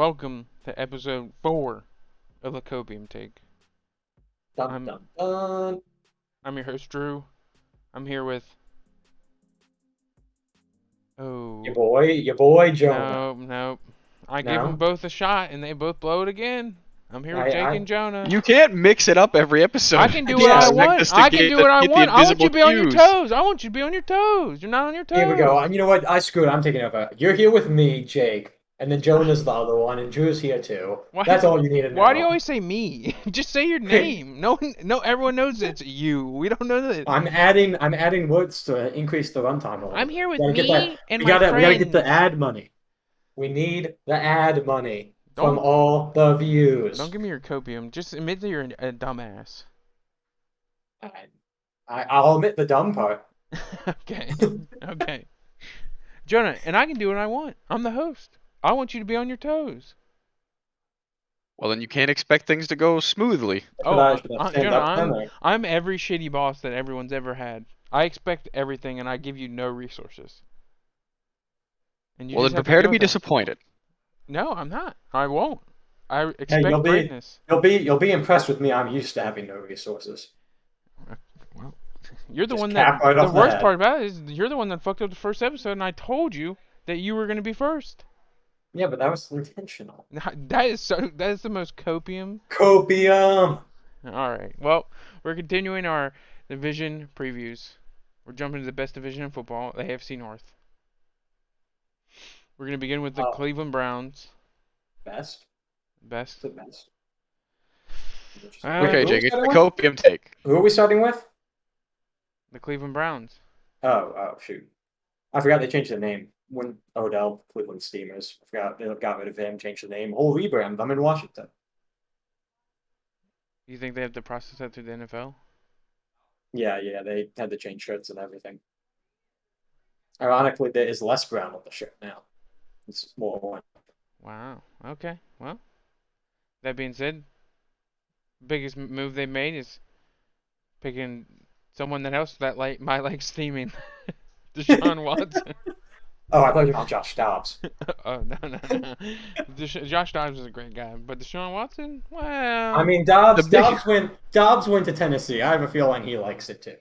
welcome to episode 4 of the Copium Take. Dun, dun, dun. I'm your host, Drew. I'm here with... Oh... Your boy Jonah. Nope. I give them No? both a shot and they both blow it again. I'm here with Jake and Jonah. You can't mix it up every episode. I can do what I want. I can do what I want. I want you to be on your toes. I want you to be on your toes. You're not on your toes. Here we go. You know what? I screwed. I'm taking over. You're here with me, Jake, and then Jonah's the other one, and Drew's here too. That's all you need to know. Why do you always say me? Just say your name. No, everyone knows it's you. We don't know that. I'm adding words to increase the runtime. I'm here with and my friends. We gotta get the ad money. We need the ad money from all the views. Don't give me your copium. Just admit that you're a dumbass. I'll admit the dumb part. Okay. Jonah, and I can do what I want. I'm the host. I want you to be on your toes. Well, then you can't expect things to go smoothly. Jonah, I'm every shitty boss that everyone's ever had. I expect everything, and I give you no resources. And Well, then prepare to be disappointed. No, I'm not. I won't. I expect greatness. You'll be impressed with me. I'm used to having no resources. Well, you're the Just one that. right the worst head. part about it is you're the one that fucked up the first episode, and I told you that you were going to be first. Yeah, but that was intentional. That is the most copium. Copium. All right. Well, we're continuing our division previews. We're jumping to the best division in football, the AFC North. We're going to begin with the Cleveland Browns. Best. Best. The best. Okay, Jake, it's the Copium Take. Who are we starting with? The Cleveland Browns. Oh, shoot. I forgot they changed the name. When Odell, Cleveland Steamers. I forgot they got rid of him, changed the name. Whole rebrand. I'm in Washington. You think they have to process that through the NFL? Yeah, they had to change shirts and everything. Ironically, there is less brown on the shirt now. It's more white. Wow. Okay. Well, that being said, biggest move they made is picking someone that might like steaming. Deshaun Watson. Oh, I thought you meant Josh Dobbs. Oh, no. Josh Dobbs is a great guy, but Deshaun Watson, well... I mean, Dobbs went to Tennessee. I have a feeling he likes it too.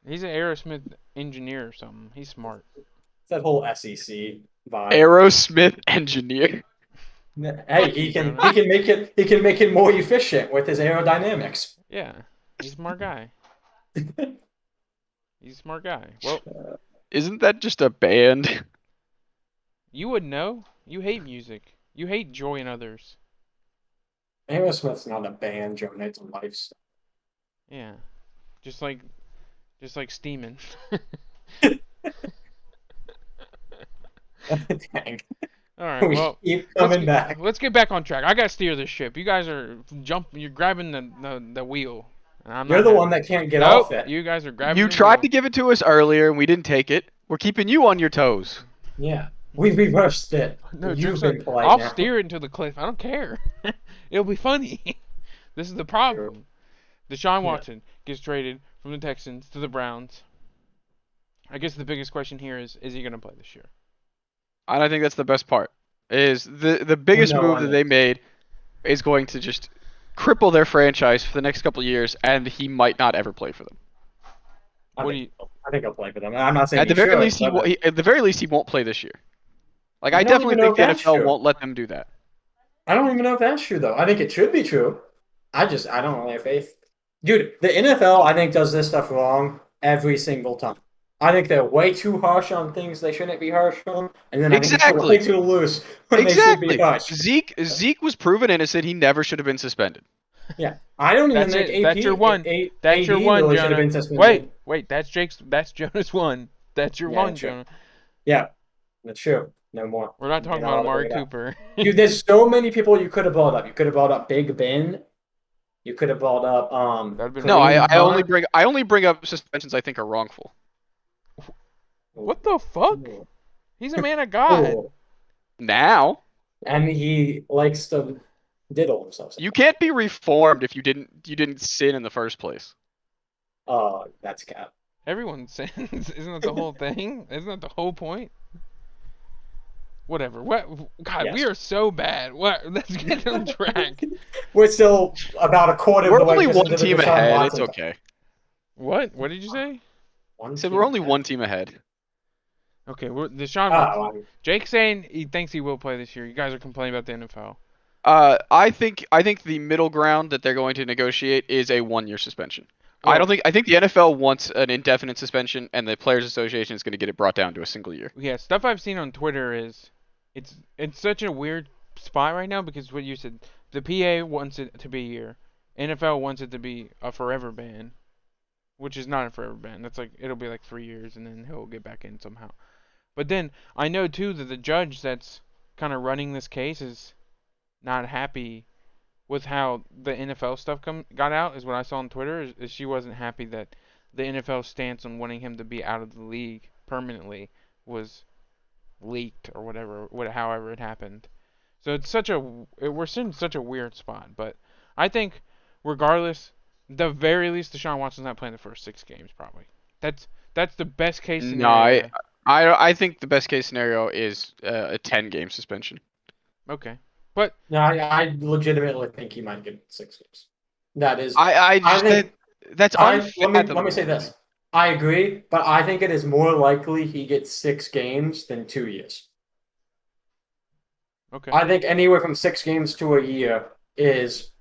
He's an Aerosmith engineer or something. He's smart. It's that whole SEC vibe. Aerosmith engineer. Hey, he can make it more efficient with his aerodynamics. Yeah, he's a smart guy. He's a smart guy. Well... Isn't that just a band? You would know. You hate music. You hate joy in others. Aerosmith's not a band, Jonah. It's a lifestyle. Yeah. Just like steaming. Dang. All right, well, keep coming back. Let's get back on track. I gotta steer this ship. You guys are You're grabbing the wheel. You're the one that can't get off it. You guys are grabbing. You tried to give it to us earlier, and we didn't take it. We're keeping you on your toes. Yeah, we reversed it. No, I'll steer it into the cliff. I don't care. It'll be funny. This is the problem. Deshaun Watson gets traded from the Texans to the Browns. I guess the biggest question here is he going to play this year? And I think that's the best part. Is the biggest move that they made is going to just cripple their franchise for the next couple of years, and he might not ever play for them. I think he'll play for them. I'm not saying at the very least he won't play this year. Like, I definitely think the NFL won't let them do that. I don't even know if that's true though. I think it should be true. I don't really have faith. Dude, the NFL I think does this stuff wrong every single time. I think they're way too harsh on things they shouldn't be harsh on, and then I think they're way too loose when they should be harsh. Zeke was proven innocent. He never should have been suspended. Yeah, I don't even think AP. That's your one. That's your one, really Jonah. Wait. That's Jonah's one. That's your one, true. Jonah. Yeah, that's true. No more. We're not talking about Amari Cooper. Dude, there's so many people you could have brought up. You could have brought up Big Ben. You could have brought up No, I only bring up suspensions I think are wrongful. What the fuck? He's a man of God. Now. And he likes to diddle himself. You can't be reformed if you didn't sin in the first place. Oh, that's cap. Everyone sins. Isn't that the whole thing? Isn't that the whole point? Whatever. What? God, Yes. we are so bad. What? Let's get on track. We're still about a quarter of We're the way only just one into the team Deshaun ahead. It's Watson. okay. What? What did you say? One I said team we're only ahead. one team ahead. Okay, we're Deshaun Oh, Watson. Jake's saying he thinks he will play this year. You guys are complaining about the NFL. I think the middle ground that they're going to negotiate is a 1-year suspension. Well, I think the NFL wants an indefinite suspension, and the Players Association is going to get it brought down to a single year. yeah, stuff I've seen on Twitter is it's such a weird spot right now because what you said, the PA wants it to be a year, NFL wants it to be a forever ban, which is not a forever ban. That's like it'll be like 3 years and then he'll get back in somehow. But then I know too that the judge that's kind of running this case is not happy with how the NFL stuff got out. Is what I saw on Twitter. Is she wasn't happy that the NFL stance on wanting him to be out of the league permanently was leaked or however it happened. So it's we're in such a weird spot. But I think regardless, the very least Deshaun Watson's not playing the first 6 games probably. That's the best case No, scenario. I think the best case scenario is a 10-game suspension. Okay, but No, I legitimately think he might get 6 games. That is. That's let me say this. I agree, but I think it is more likely he gets 6 games than 2 years. okay. I think anywhere from 6 games to a year is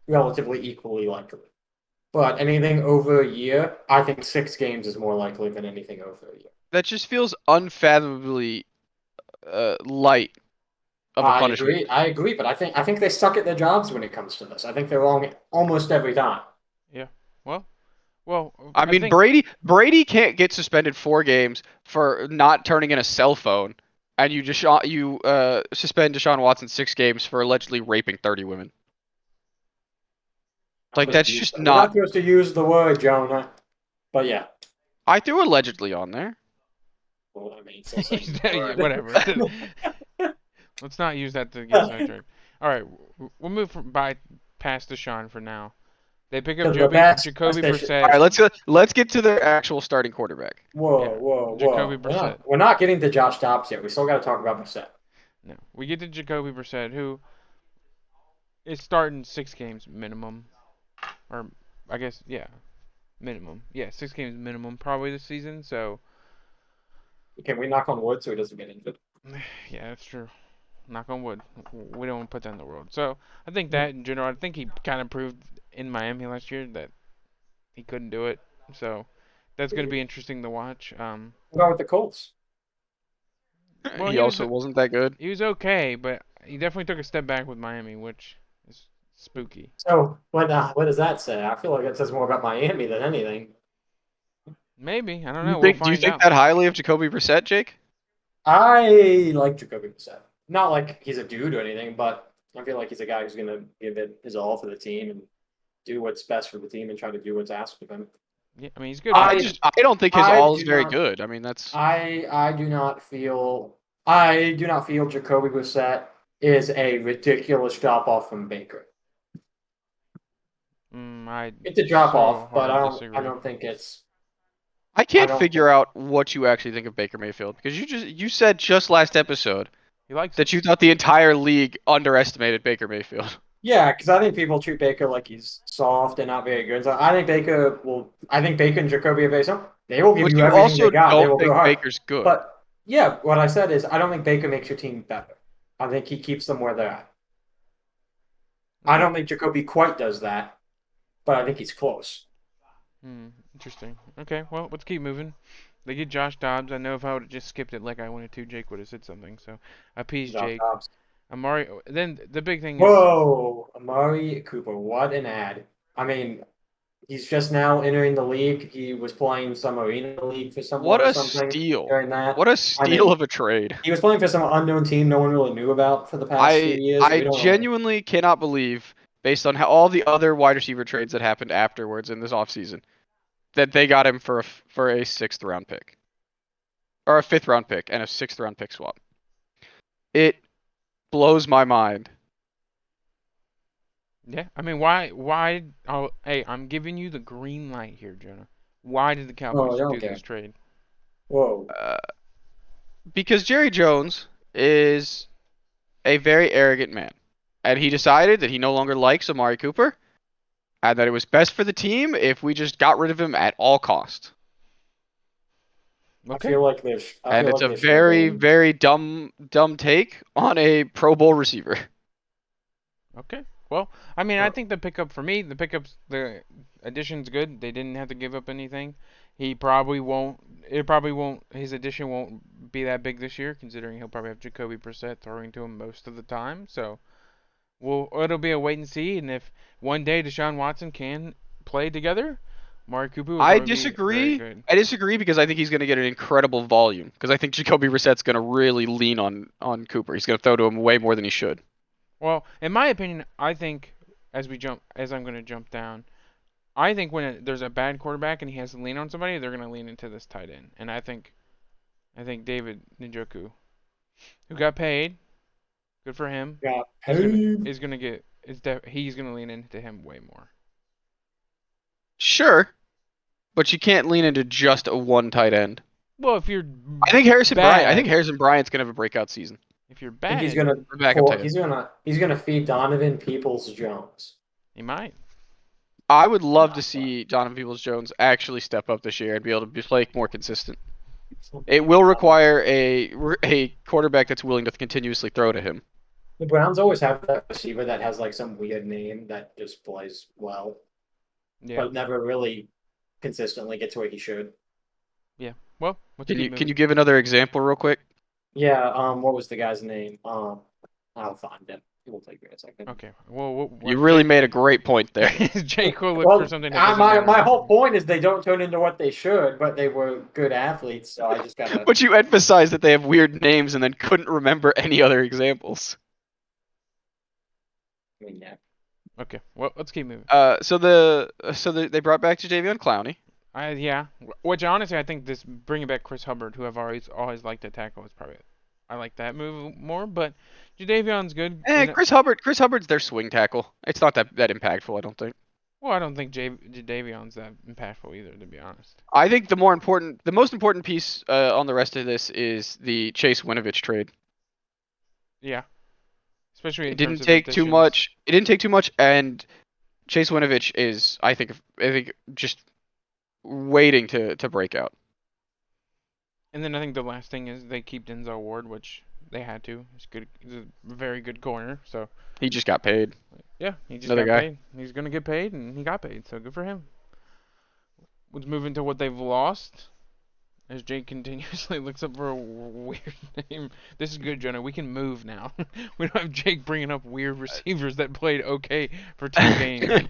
relatively equally likely. But anything over a year, I think 6 games is more likely than anything over a year. That just feels unfathomably light of a punishment. I agree, but I think they suck at their jobs when it comes to this. I think they're wrong almost every time. Yeah. Well. I mean, think, Brady can't get suspended 4 games for not turning in a cell phone, and you suspend Deshaun Watson 6 games for allegedly raping 30 women. Like that's just We're not. not supposed to use the word, Jonah. But yeah. I threw allegedly on there. Well, I mean, still saying the word. whatever. Let's not use that to get sidetracked. All right, we'll move past Deshaun for now. They pick up Jacoby Brissett. All right, let's get to their actual starting quarterback. Whoa. Jacoby Brissett. We're not getting to Josh Dobbs yet. We still got to talk about Brissett. No, we get to Jacoby Brissett, who is starting 6 games minimum, or I guess minimum. Yeah, 6 games minimum probably this season. So. Can we knock on wood so he doesn't get injured? Yeah, that's true. Knock on wood. We don't want to put that in the world. So I think that in general, I think he kind of proved in Miami last year that he couldn't do it. So that's going to be interesting to watch. What about with the Colts? Well, he also wasn't that good. He was okay, but he definitely took a step back with Miami, which is spooky. So what does that say? I feel like it says more about Miami than anything. Maybe. I don't know. Do you think that highly of Jacoby Brissett, Jake? I like Jacoby Brissett. Not like he's a dude or anything, but I feel like he's a guy who's going to give it his all for the team and do what's best for the team and try to do what's asked of him. Yeah, I mean, he's good. I don't think his all is very good. I mean, that's. I do not feel Jacoby Brissett is a ridiculous drop off from Baker. It's a drop off, but I don't think it's. I can't figure out what you actually think of Baker Mayfield because you said just last episode that you thought the entire league underestimated Baker Mayfield. Yeah, because I think people treat Baker like he's soft and not very good. So I think Baker and Jacoby are very similar. They will give you everything they got. They will go hard. Baker's good. But yeah, what I said is I don't think Baker makes your team better. I think he keeps them where they're at. I don't think Jacoby quite does that, but I think he's close. Interesting. Okay, well, let's keep moving. They get Josh Dobbs. I know if I would have just skipped it like I wanted to, Jake would have said something. So I appeased Jake. Dobbs. Amari. Then the big thing is. Whoa, Amari Cooper! What an ad! I mean, he's just now entering the league. He was playing some arena league for someone. What a steal! During that, what a steal of a trade! He was playing for some unknown team no one really knew about for the past few years. I genuinely cannot believe, based on all the other wide receiver trades that happened afterwards in this offseason, that they got him for a 6th round pick, or a 5th round pick and a 6th round pick swap. It blows my mind. Yeah, I mean, why? Oh, hey, I'm giving you the green light here, Jonah. Why did the Cowboys do this trade? Whoa. Because Jerry Jones is a very arrogant man, and he decided that he no longer likes Amari Cooper, and that it was best for the team if we just got rid of him at all cost. I Okay. feel like there's. I And feel it's like a they should have very, been. very dumb take on a Pro Bowl receiver. Okay. Well, I mean, I Yeah. think the the addition's good. They didn't have to give up anything. He probably won't. It probably won't. His addition won't be that big this year, considering he'll probably have Jacoby Brissett throwing to him most of the time. So, it'll be a wait and see. And if one day Deshaun Watson can play together, Amari Cooper will I probably be very disagree. good. I disagree because I think he's going to get an incredible volume. Because I think Jacoby Brissett's going to really lean on Cooper. He's going to throw to him way more than he should. Well, in my opinion, I think as I'm going to jump down, I think when there's a bad quarterback and he has to lean on somebody, they're going to lean into this tight end. And I think David Njoku, who got paid, good for him, Yeah. is gonna get he's gonna lean into him way more. Sure, but you can't lean into just a one tight end. Well, if you're I think Harrison Bryant. I bad, think Harrison Bryant's going to have a breakout season. if you're I think he's bad, gonna. Or backup tight end. He's gonna feed Donovan Peoples-Jones. he might. I would love to see Donovan Peoples-Jones actually step up this year and be able to play more consistent. It will require a quarterback that's willing to continuously throw to him. The Browns always have that receiver that has like some weird name that just plays well, Yeah. but never really consistently gets where he should. Well, let's Can keep you moving. give another example real quick? Yeah. What was the guy's name? I'll find him. It will take me a second. Okay. Well, You really made a great point there. Jake will look Well, for something that doesn't my matter. whole point is they don't turn into what they should, but they were good athletes, so I just gotta. But you emphasized that they have weird names and then couldn't remember any other examples. I mean, yeah. Okay. Well, let's keep moving. So they brought back Jadeveon Clowney. Yeah. Which honestly, I think this bringing back Chris Hubbard, who I've always liked to tackle, is probably I like that move more. But Jadavion's good. Chris Hubbard's their swing tackle. It's not that impactful, I don't think. Well, I don't think Jadavion's that impactful either, to be honest. I think the most important piece on the rest of this is the Chase Winovich trade. Yeah. Especially in It terms didn't of take too additions. much. It didn't take too much, and Chase Winovich is, I think, just waiting to break out. And then I think the last thing is they keep Denzel Ward, which they had to. He's good. He's a very good corner. So He just got paid. yeah, he just Another got guy. paid. He's gonna get paid, and he got paid. So good for him. Let's move into what they've lost. As Jake continuously looks up for a weird name. This is good, Jonah. We can move now. We don't have Jake bringing up weird receivers that played okay for 2 games.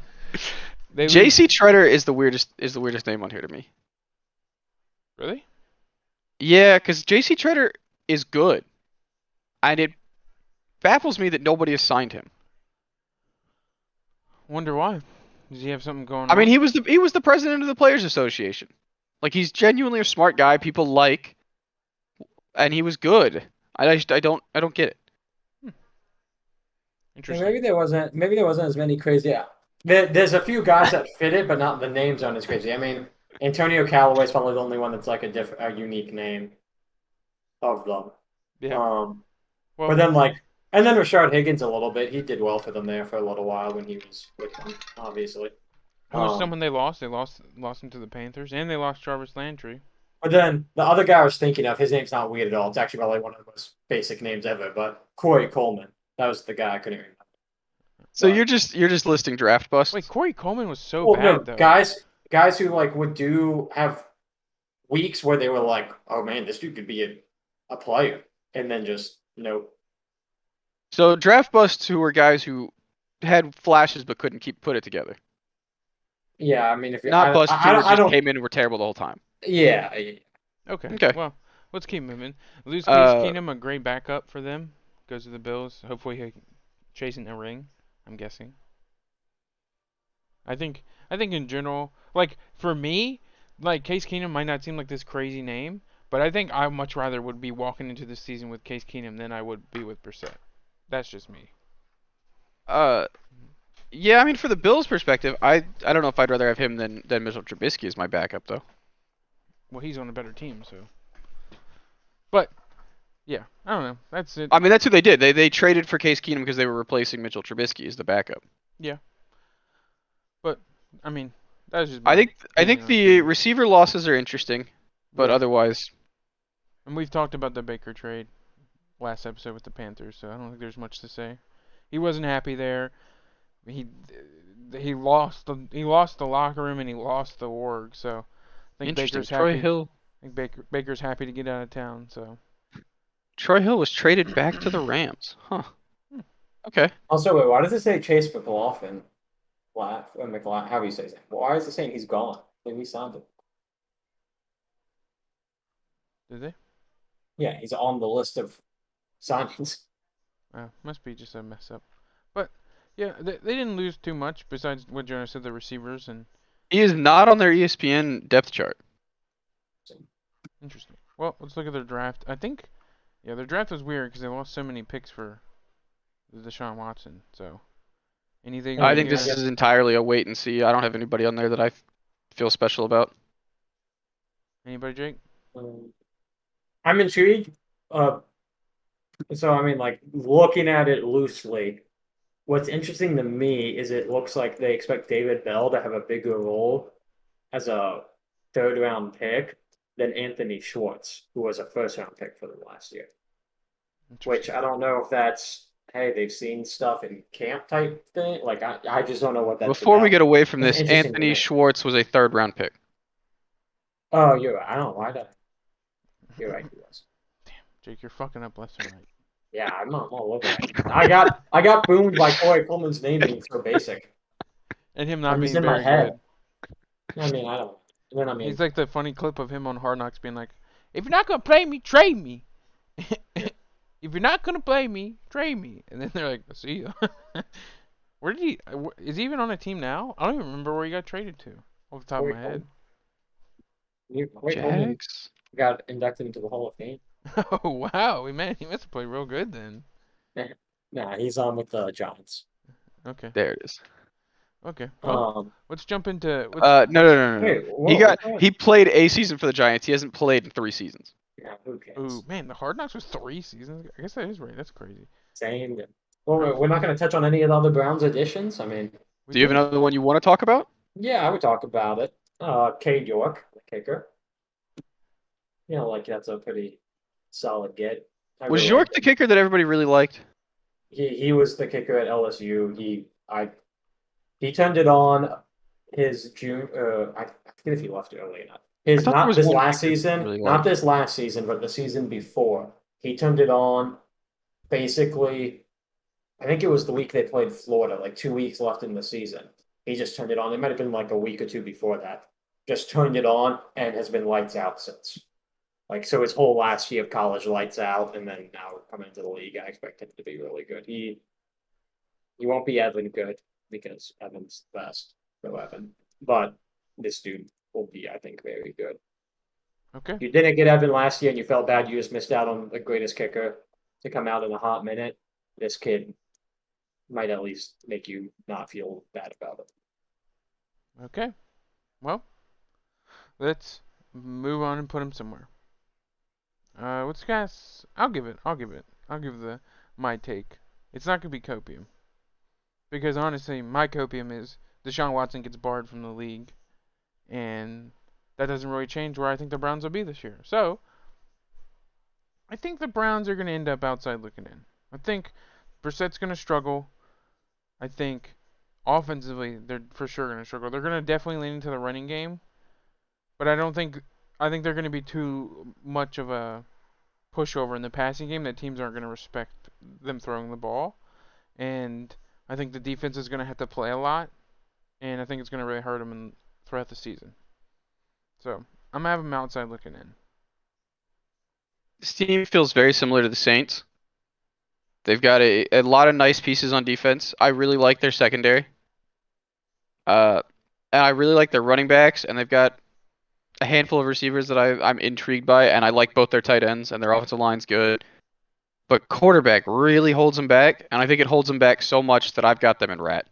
They JC Treader is the weirdest name on here to me. Really? Yeah, because JC Treader is good, and it baffles me that nobody has signed him. Wonder why. Does he have something going on? I mean, he was the president of the Players Association. Like, he's genuinely a smart guy people like, and he was good. I don't get it. Interesting. Maybe there wasn't as many crazy. Yeah. There's a few guys that fit it, but not the names aren't as crazy. I mean, Antonio Callaway's probably the only one that's like a unique name of them. Yeah. Well, Well, but then and then Rashard Higgins a little bit. He did well for them there for a little while when he was with them, obviously. who was someone they lost? They lost him to the Panthers, and they lost Jarvis Landry. But then the other guy I was thinking of, his name's not weird at all. It's actually probably one of the most basic names ever. But Corey Coleman, that was the guy I couldn't remember. So But- you're just listing draft busts. Wait, Corey Coleman was so Well, no, bad though. guys who would have weeks where they were like, oh man, this dude could be a player, and then just nope. So draft busts who were guys who had flashes but couldn't put it together. Yeah, I mean, if you're Not busts who I just don't. came in and were terrible the whole time. Yeah, Okay. Okay. Well, let's keep moving. Lose Case Keenum, a great backup for them. Goes to the Bills. Hopefully, he chasing a ring. I'm guessing. I think in general, like for me, like Case Keenum might not seem like this crazy name, but I think I much rather would be walking into this season with Case Keenum than I would be with Brissett. That's just me. Yeah, I mean, for the Bills' perspective, I don't know if I'd rather have him than Mitchell Trubisky as my backup, though. Well, he's on a better team, so. But Yeah, I don't know. That's it. I mean, that's who they did. They traded for Case Keenum because they were replacing Mitchell Trubisky as the backup. Yeah, but I mean, that's just I my think opinion on the it. receiver losses are interesting, but Yeah, otherwise, and we've talked about the Baker trade last episode with the Panthers, so I don't think there's much to say. He wasn't happy there. He he lost the locker room and he lost the org. So I think interesting. Baker's Troy happy. Hill. I think Baker's happy to get out of town. So Troy Hill was traded back to the Rams. Huh. Hmm. Okay. Also, wait, why does it say Chase McLaughlin? McLaughlin, how do you say his name? Why is it saying he's gone? Maybe he signed him. did they? Yeah, he's on the list of signings. Must be just a mess up. But yeah, they didn't lose too much besides what Jonah said, the receivers and He is not on their ESPN depth chart. interesting. Well, let's look at their draft. I think yeah, their draft was weird because they lost so many picks for Deshaun Watson. So anything I we think hear? this is entirely a wait and see. I don't have anybody on there that I feel special about. Anybody, Jake? I'm intrigued. So I mean, like looking at it loosely, what's interesting to me is it looks like they expect David Bell to have a bigger role as a third round pick than Anthony Schwartz, who was a first round pick for them last year. Which I don't know if that's hey, they've seen stuff in camp type thing. Like I just don't know what that's Before we about. get away from It's this, interesting to Anthony me. Schwartz was a third round pick. Oh, you're right. I don't know why that. You're right, he was. Jake, you're fucking up left and right. Yeah, I'm all over it. I got boomed by Corey Coleman's name being so basic. And him not I'm just being in my very head. good. I mean, I don't. And then I mean, He's like the funny clip of him on Hard Knocks being like, "If you're not gonna play me, trade me. If you're not gonna play me, trade me." And then they're like, "See ya." Where did he? Is he even on a team now? I don't even remember where he got traded to. Off the top Corey of my head. Coleman Jags? got inducted into the Hall of Fame. Oh wow, man, he must have played real good then. Nah, he's on with the Giants. Okay, There it is. okay. Well, Um, let's jump into. No. wait, He played a season for the Giants. He hasn't played in 3 seasons. yeah, who cares? Ooh, man, the Hard Knocks was 3 seasons. I guess that is right. That's crazy. Same. Well, we're not going to touch on any of the other Browns additions. I mean, We Do you have did. another one you want to talk about? yeah, I would talk about it. Cade York, the kicker. You know, like that's a pretty solid get. I Was really York liked the him. kicker that everybody really liked? He was the kicker at LSU. He turned it on his June. I forget if he left early or not. I thought there was one kicker really Not liked. this last season, but the season before. He turned it on. Basically, I think it was the week they played Florida, like 2 weeks left in the season. He just turned it on. It might have been like a week or two before that. Just turned it on and has been lights out since. Like so, his whole last year of college lights out, and then now coming into the league, I expect him to be really good. He won't be Evan good because Evan's the best for Evan, but this dude will be, I think, very good. Okay. You didn't get Evan last year, and you felt bad. You just missed out on the greatest kicker to come out in a hot minute. This kid might at least make you not feel bad about it. Okay. Well, let's move on and put him somewhere. What's guys? I'll give it. I'll give the my take. It's not gonna be Copium because honestly, my Copium is Deshaun Watson gets barred from the league, and that doesn't really change where I think the Browns will be this year. So I think the Browns are gonna end up outside looking in. I think Brissett's gonna struggle. I think offensively they're for sure gonna struggle. They're gonna definitely lean into the running game, but I think they're gonna be too much of a pushover in the passing game that teams aren't going to respect them throwing the ball. And I think the defense is going to have to play a lot, and I think it's going to really hurt them throughout the season. So I'm going to have them outside looking in. This team feels very similar to the Saints. They've got a lot of nice pieces on defense. I really like their secondary. And I really like their running backs, and they've got a handful of receivers that I'm intrigued by, and I like both their tight ends, and their offensive line's good. But quarterback really holds them back, and I think it holds them back so much that I've got them in rat.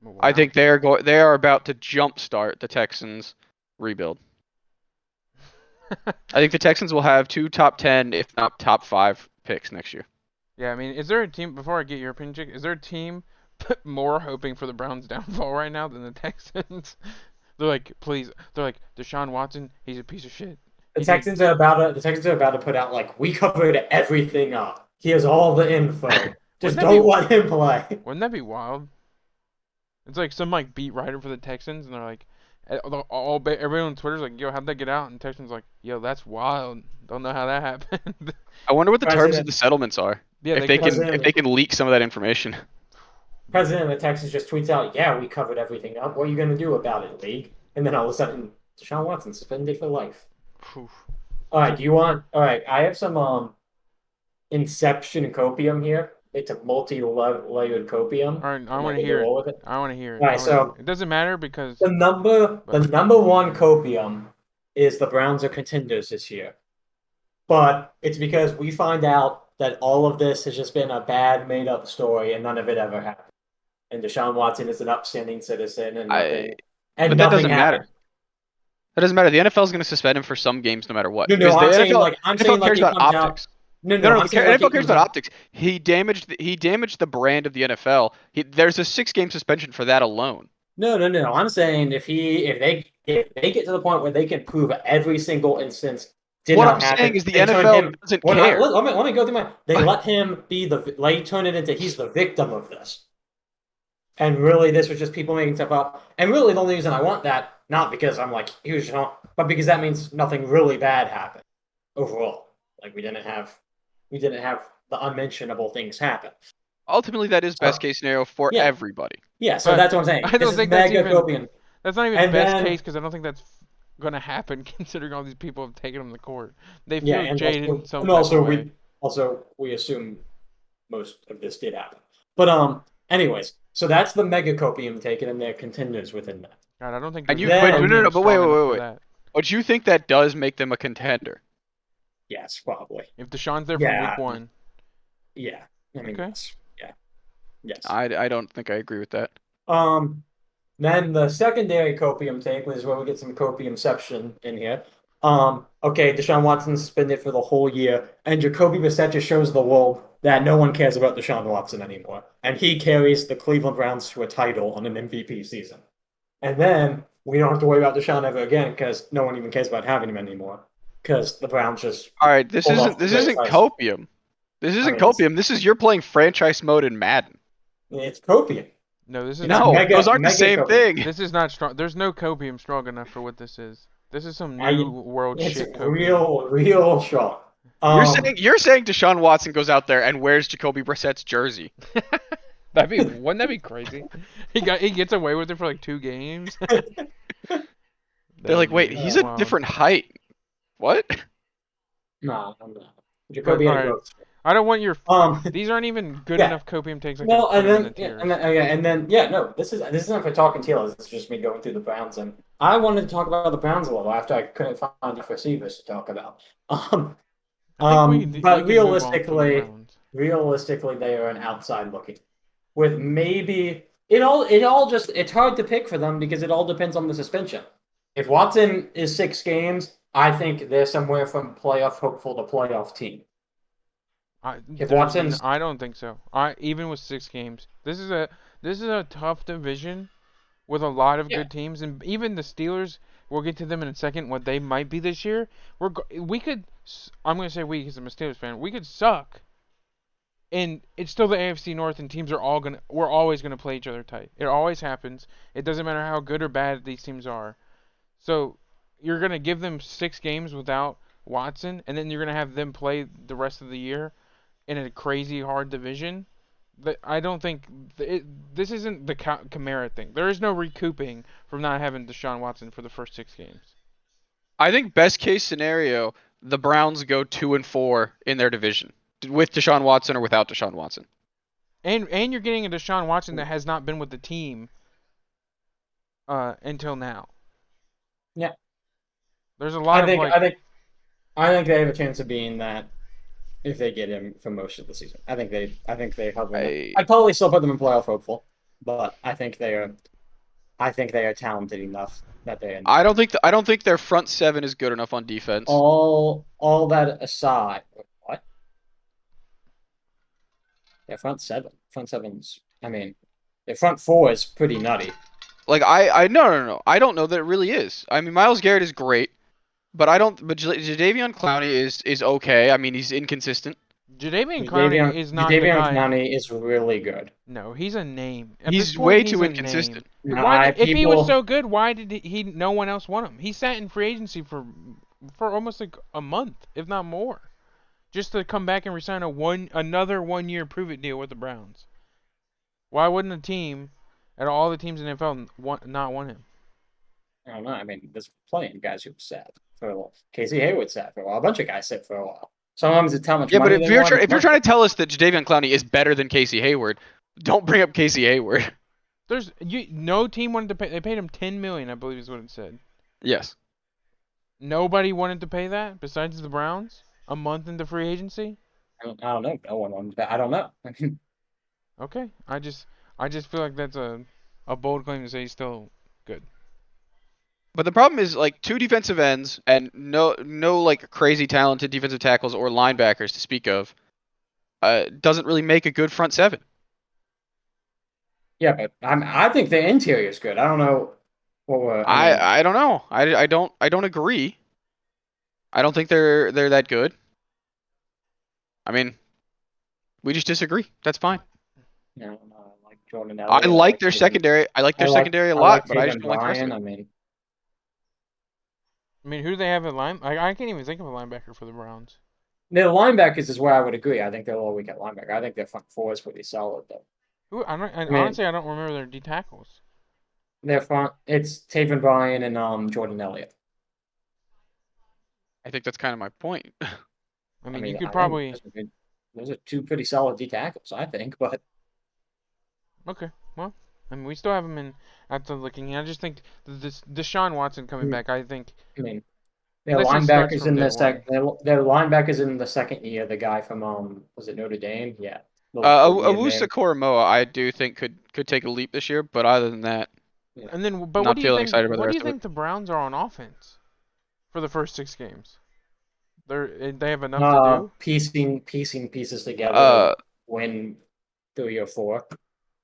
Wow. I think they are about to jumpstart the Texans' rebuild. I think the Texans will have 2 top 10, if not top 5 picks next year. Yeah, I mean, is there a team, before I get your opinion, Jake, is there a team more hoping for the Browns' downfall right now than the Texans? They're like, please, they're like, Deshaun Watson, he's a piece of shit. The Texans are about to put out like, we covered everything up. Here's all the info. Just don't let him play. Wouldn't that be wild? It's like some like beat writer for the Texans, and they're like, everyone on Twitter's like, yo, how'd that get out? And Texans like, yo, that's wild. Don't know how that happened. I wonder what the terms of the settlements are. Yeah, if they can leak some of that information. President of the Texans just tweets out, "Yeah, we covered everything up. What are you going to do about it, league?" And then all of a sudden, Deshaun Watson suspended for life. All right, all right, I have some Inception Copium here. It's a multi-layered Copium. All right, I want to hear it. I want to hear it. All right, so it doesn't matter because the number one Copium is the Browns are contenders this year, but it's because we find out that all of this has just been a bad, made-up story, and none of it ever happened. And Deshaun Watson is an upstanding citizen, and but that doesn't matter. That doesn't matter. The NFL is going to suspend him for some games, no matter what. No, I'm saying NFL cares about optics. No, the NFL cares about optics. He damaged the brand of the NFL. There's a 6-game suspension for that alone. No. I'm saying if they get to the point where they can prove every single instance did not happen. What I'm saying is the NFL doesn't care. Let me go through they let him be turn it into he's the victim of this. And really, this was just people making stuff up. And really, the only reason I want that, not because I'm like huge, but because that means nothing really bad happened overall. Like we didn't have the unmentionable things happen. Ultimately, that is best case scenario for everybody. Yeah, so that's what I'm saying. I don't think that's not even best case because I don't think that's going to happen considering all these people have taken him to court. They feel jaded in some way. We assume most of this did happen. But anyways, so that's the mega copium taken, and they're contenders within that. God, I don't think. But wait. But you think that does make them a contender? Yes, probably. If Deshaun's there from week 1. Yeah. I mean, okay. Yes. I don't think I agree with that. Then the secondary copium take was where we get some copiumception in here. Okay, Deshaun Watson suspended for the whole year, and Jacoby Brissett just shows the world that no one cares about Deshaun Watson anymore, and he carries the Cleveland Browns to a title on an MVP season. And then we don't have to worry about Deshaun ever again because no one even cares about having him anymore because the Browns just. All right, this isn't copium. This isn't copium. This is you're playing franchise mode in Madden. It's copium. No, this is those aren't the same copium. thing. This is not strong. There's no copium strong enough for what this is. This is some new world shit. It's real strong. You're saying Deshaun Watson goes out there and wears Jacoby Brissett's jersey. Wouldn't that be crazy? He gets away with it for like 2 games. They're like, wait, he's a different height. What? No, I'm not. Jacoby had growth. I don't want your. These aren't even good enough copium takes. This isn't for talking Steelers. It's just me going through the Browns, and I wanted to talk about the Browns a little after I couldn't find enough receivers to talk about. But realistically, they are an outside looking. With maybe it's hard to pick for them because it all depends on the suspension. If Watson is 6 games, I think they're somewhere from playoff hopeful to playoff team. I don't think so. Even with 6 games, this is a tough division with a lot of good teams, and even the Steelers. We'll get to them in a second. What they might be this year. We could. I'm going to say we because I'm a Steelers fan. We could suck, and it's still the AFC North, and teams are we're always gonna play each other tight. It always happens. It doesn't matter how good or bad these teams are. So you're gonna give them 6 games without Watson, and then you're gonna have them play the rest of the year in a crazy hard division. I don't think this isn't the Kamara thing. There is no recouping from not having Deshaun Watson for the first 6 games. I think best case scenario, the Browns go 2-4 in their division with Deshaun Watson or without Deshaun Watson. And you're getting a Deshaun Watson that has not been with the team until now. Yeah. There's a lot I think they have a chance of being that if they get him for most of the season. I think they have him. I'd probably still put them in playoff hopeful, but I think they are I think they are talented enough that they're in. I don't think their front seven is good enough on defense. All that aside, what? Yeah, front seven's. I mean, the front four is pretty nutty. Like no. I don't know that it really is. I mean, Myles Garrett is great, but I don't. But Jadeveon Clowney is okay. I mean, he's inconsistent. Jadeveon Clowney is not the Jadeveon guy. Clowney is really good. No, he's a name. At He's this point, way he's too a inconsistent. name. Nah, If he was people- so good, why did no one else want him? He sat in free agency for almost like a month, if not more, just to come back and resign another 1 year prove it deal with the Browns. Why wouldn't a team, at all the teams in the NFL, not want him? I don't know. I mean, there's plenty of guys who sat for a while. Casey Hayward sat for a while. A bunch of guys sat for a while. Sometimes it's how much Yeah, but money if they you're want. if you're trying to tell us that Jadeveon Clowney is better than Casey Hayward, don't bring up Casey Hayward. No team wanted to pay. They paid him $10 million, I believe is what it said. Yes. Nobody wanted to pay that besides the Browns a month into free agency. I don't know. No one wanted that. I don't know. Okay, I just feel like that's a bold claim to say he's still good. But the problem is like two defensive ends and no like crazy talented defensive tackles or linebackers to speak of. Doesn't really make a good front seven. Yeah, but I think the interior is good. I don't know what we're. I don't know. I don't agree. I don't think they're that good. I mean, we just disagree. That's fine. I don't know. I like Jordan I Elliott. like their secondary. I like their secondary a lot, but I just Taven don't like the rest of Bryan. it. I mean, who do they have at line? I can't even think of a linebacker for the Browns. The linebackers is where I would agree. I think they're a little weak at linebacker. I think their front four is pretty solid though. Honestly, I don't remember their D tackles. Their front, it's Taven Bryan and Jordan Elliott. I think that's kind of my point. I mean, you I could think probably. those are two pretty solid D tackles, I think. But Okay, well, I mean, we still have him in after looking. I just think this Deshaun Watson coming back. I think. I mean, their Unless he starts linebackers from in day their linebackers in the second year. The guy from was it Notre Dame? Yeah. Awusa Koromoa, I do think could take a leap this year, but other than that, And then, but Not what do you feeling think? excited about the What do rest you of it. think the Browns are on offense for the first 6 games? They have enough to do. piecing pieces together Uh, to win 3 or 4.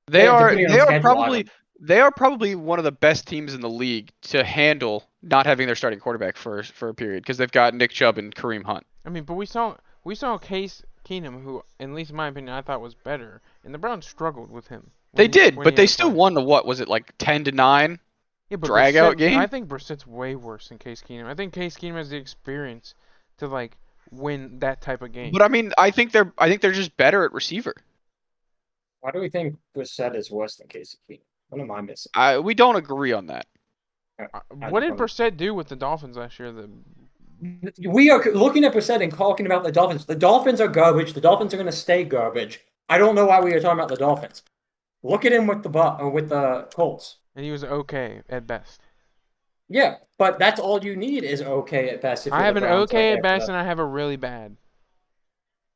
they Yeah, are depending on they are schedule, I probably don't- they are probably one of the best teams in the league to handle not having their starting quarterback for a period because they've got Nick Chubb and Kareem Hunt. I mean, but we saw Case Keenum, who, at least in my opinion, I thought was better, and the Browns struggled with him. They did, but they still won the what was it like 10-9? Yeah, but drag out Brissett- game? I think Brissett's way worse than Case Keenum. I think Case Keenum has the experience to win that type of game. But I mean, I think they're just better at receiver. Why do we think Brissett is worse than Casey Keenum? What am I missing? We don't agree on that. What did Brissett do with the Dolphins last year? We are looking at Brissett and talking about the Dolphins. The Dolphins are garbage. The Dolphins are going to stay garbage. I don't know why we are talking about the Dolphins. Look at him with the Colts. And he was okay at best. Yeah, but that's all you need is okay at best. If I you're have the an Browns okay right at after best, that. and I have a really bad.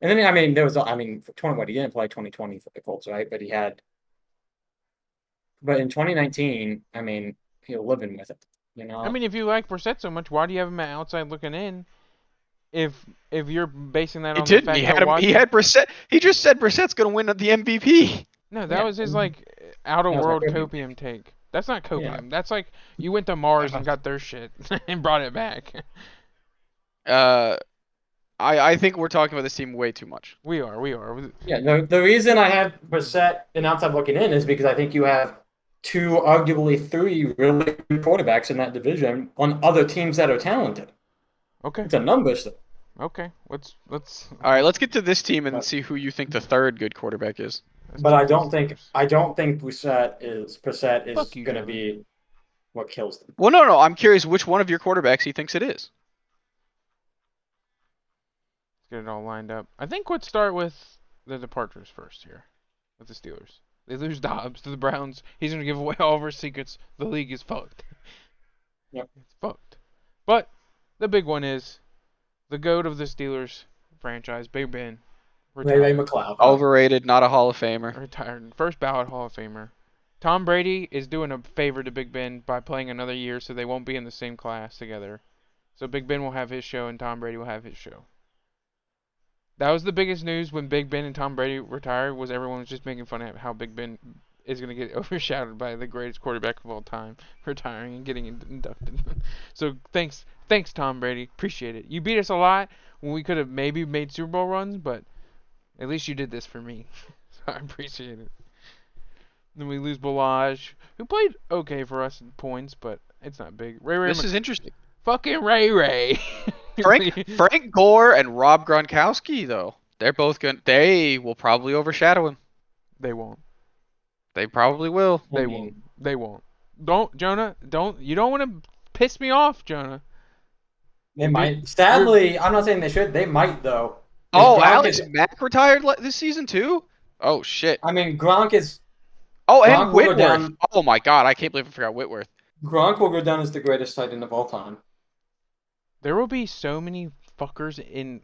And then for 20 he didn't play 2020 for the Colts, right? But in 2019, I mean, he was living with it. You know. I mean, if you like Brissett so much, why do you have him at outside looking in? If you're basing that He on the didn't. fact He that had him. He had Brissett. He just said Brissett's going to win the MVP. No, that Yeah. was his out of That was world my copium take. That's not copium. Yeah. That's like you went to Mars and got their shit and brought it back. I think we're talking about this team way too much. We are. Yeah, the reason I have Brissett and outside looking in is because I think you have 2, arguably 3 really good quarterbacks in that division on other teams that are talented. Okay. It's a numbers thing. Okay. Let's. All right, let's get to this team and see who you think the third good quarterback is. But I don't think Brissett is Fuck you, going to Jonah. be what kills them. Well, no. I'm curious which one of your quarterbacks he thinks it is. Let's get it all lined up. I think let's start with the departures first here, with the Steelers. They lose Dobbs to the Browns. He's gonna give away all of our secrets. The league is fucked. Yep. It's fucked. But the big one is the GOAT of the Steelers franchise, Big Ben. Ray McLeod. Overrated, not a Hall of Famer. Retired. First ballot Hall of Famer. Tom Brady is doing a favor to Big Ben by playing another year, so they won't be in the same class together. So Big Ben will have his show, and Tom Brady will have his show. That was the biggest news when Big Ben and Tom Brady retired. Was everyone was just making fun of how Big Ben is going to get overshadowed by the greatest quarterback of all time retiring and getting inducted. So thanks Tom Brady, appreciate it. You beat us a lot when we could have maybe made Super Bowl runs, but at least you did this for me. So I appreciate it. Then we lose Balaj, who played okay for us in points, but it's not big. This is interesting. Fucking Ray. Frank Gore and Rob Gronkowski, though, they're both going. They will probably overshadow him. They won't. They probably will. They won't. They won't. Don't, Jonah. Don't. You don't want to piss me off, Jonah. They might. Sadly, I'm not saying they should. They might though. Oh, Gronk Alex is- Mack retired this season too. Oh shit. I mean, Gronk is. Oh, Gronk and will go Whitworth. down- Oh my god, I can't believe I forgot Whitworth. Gronk will go down as the greatest tight end of all time. There will be so many fuckers in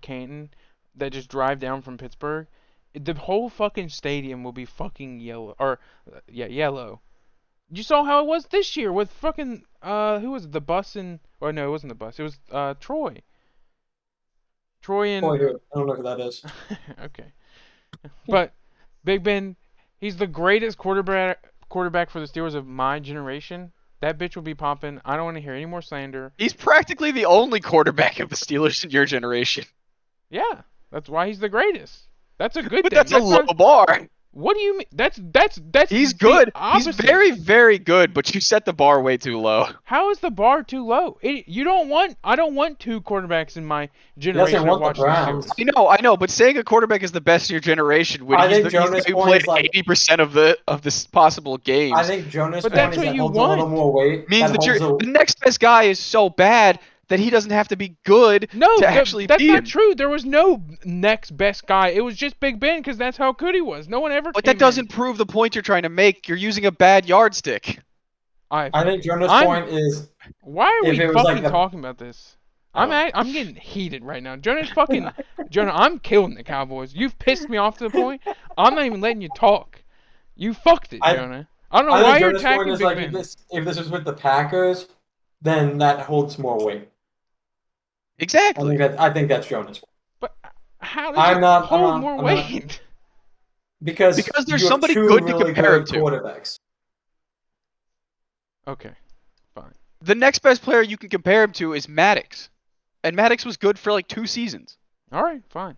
Canton that just drive down from Pittsburgh. The whole fucking stadium will be fucking yellow. Or, yeah, yellow. You saw how it was this year with fucking, who was it? The bus and, or no, it wasn't the bus. It was, Troy. Troy and... Boy, I don't know who that is. Okay. But, Big Ben, he's the greatest quarterback for the Steelers of my generation. That bitch will be popping. I don't want to hear any more slander. He's practically the only quarterback of the Steelers in your generation. Yeah, that's why he's the greatest. That's a good But thing. that's a low bar. What do you mean? That's He's the good. He's opposite. very, very good, but you set the bar way too low. How is the bar too low? I don't want two quarterbacks in my generation want the watching Browns. Steelers. I know, but saying a quarterback is the best in your generation when I he's think the guy Jonah's who point played is like- 80% of the possible games. I think Jonas' But point that's is what that you holds a little want. more weight. means that holds the next best guy is so bad that he doesn't have to be good No, to actually that's beat not him. true. There was no next best guy. It was just Big Ben because that's how good he was. No one ever. But came that doesn't prove the point you're trying to make. You're using a bad yardstick. I think Jonas' I'm- point is Why are if we it was fucking like the- talking about this? I I'm getting heated right now. Jonah, I'm killing the Cowboys. You've pissed me off to the point I'm not even letting you talk. You fucked it, Jonah. I don't know I why think you're Jonas' point attacking is Big like Ben. if this was with the Packers, then that holds more weight. Exactly. I think that's Jonas' point. But how does I'm it not- hold I'm more not- weight? Because there's you have somebody two good to really compare him good to. quarterbacks. Okay, fine. The next best player you can compare him to is Maddox. And Maddox was good for like 2 seasons. All right, fine.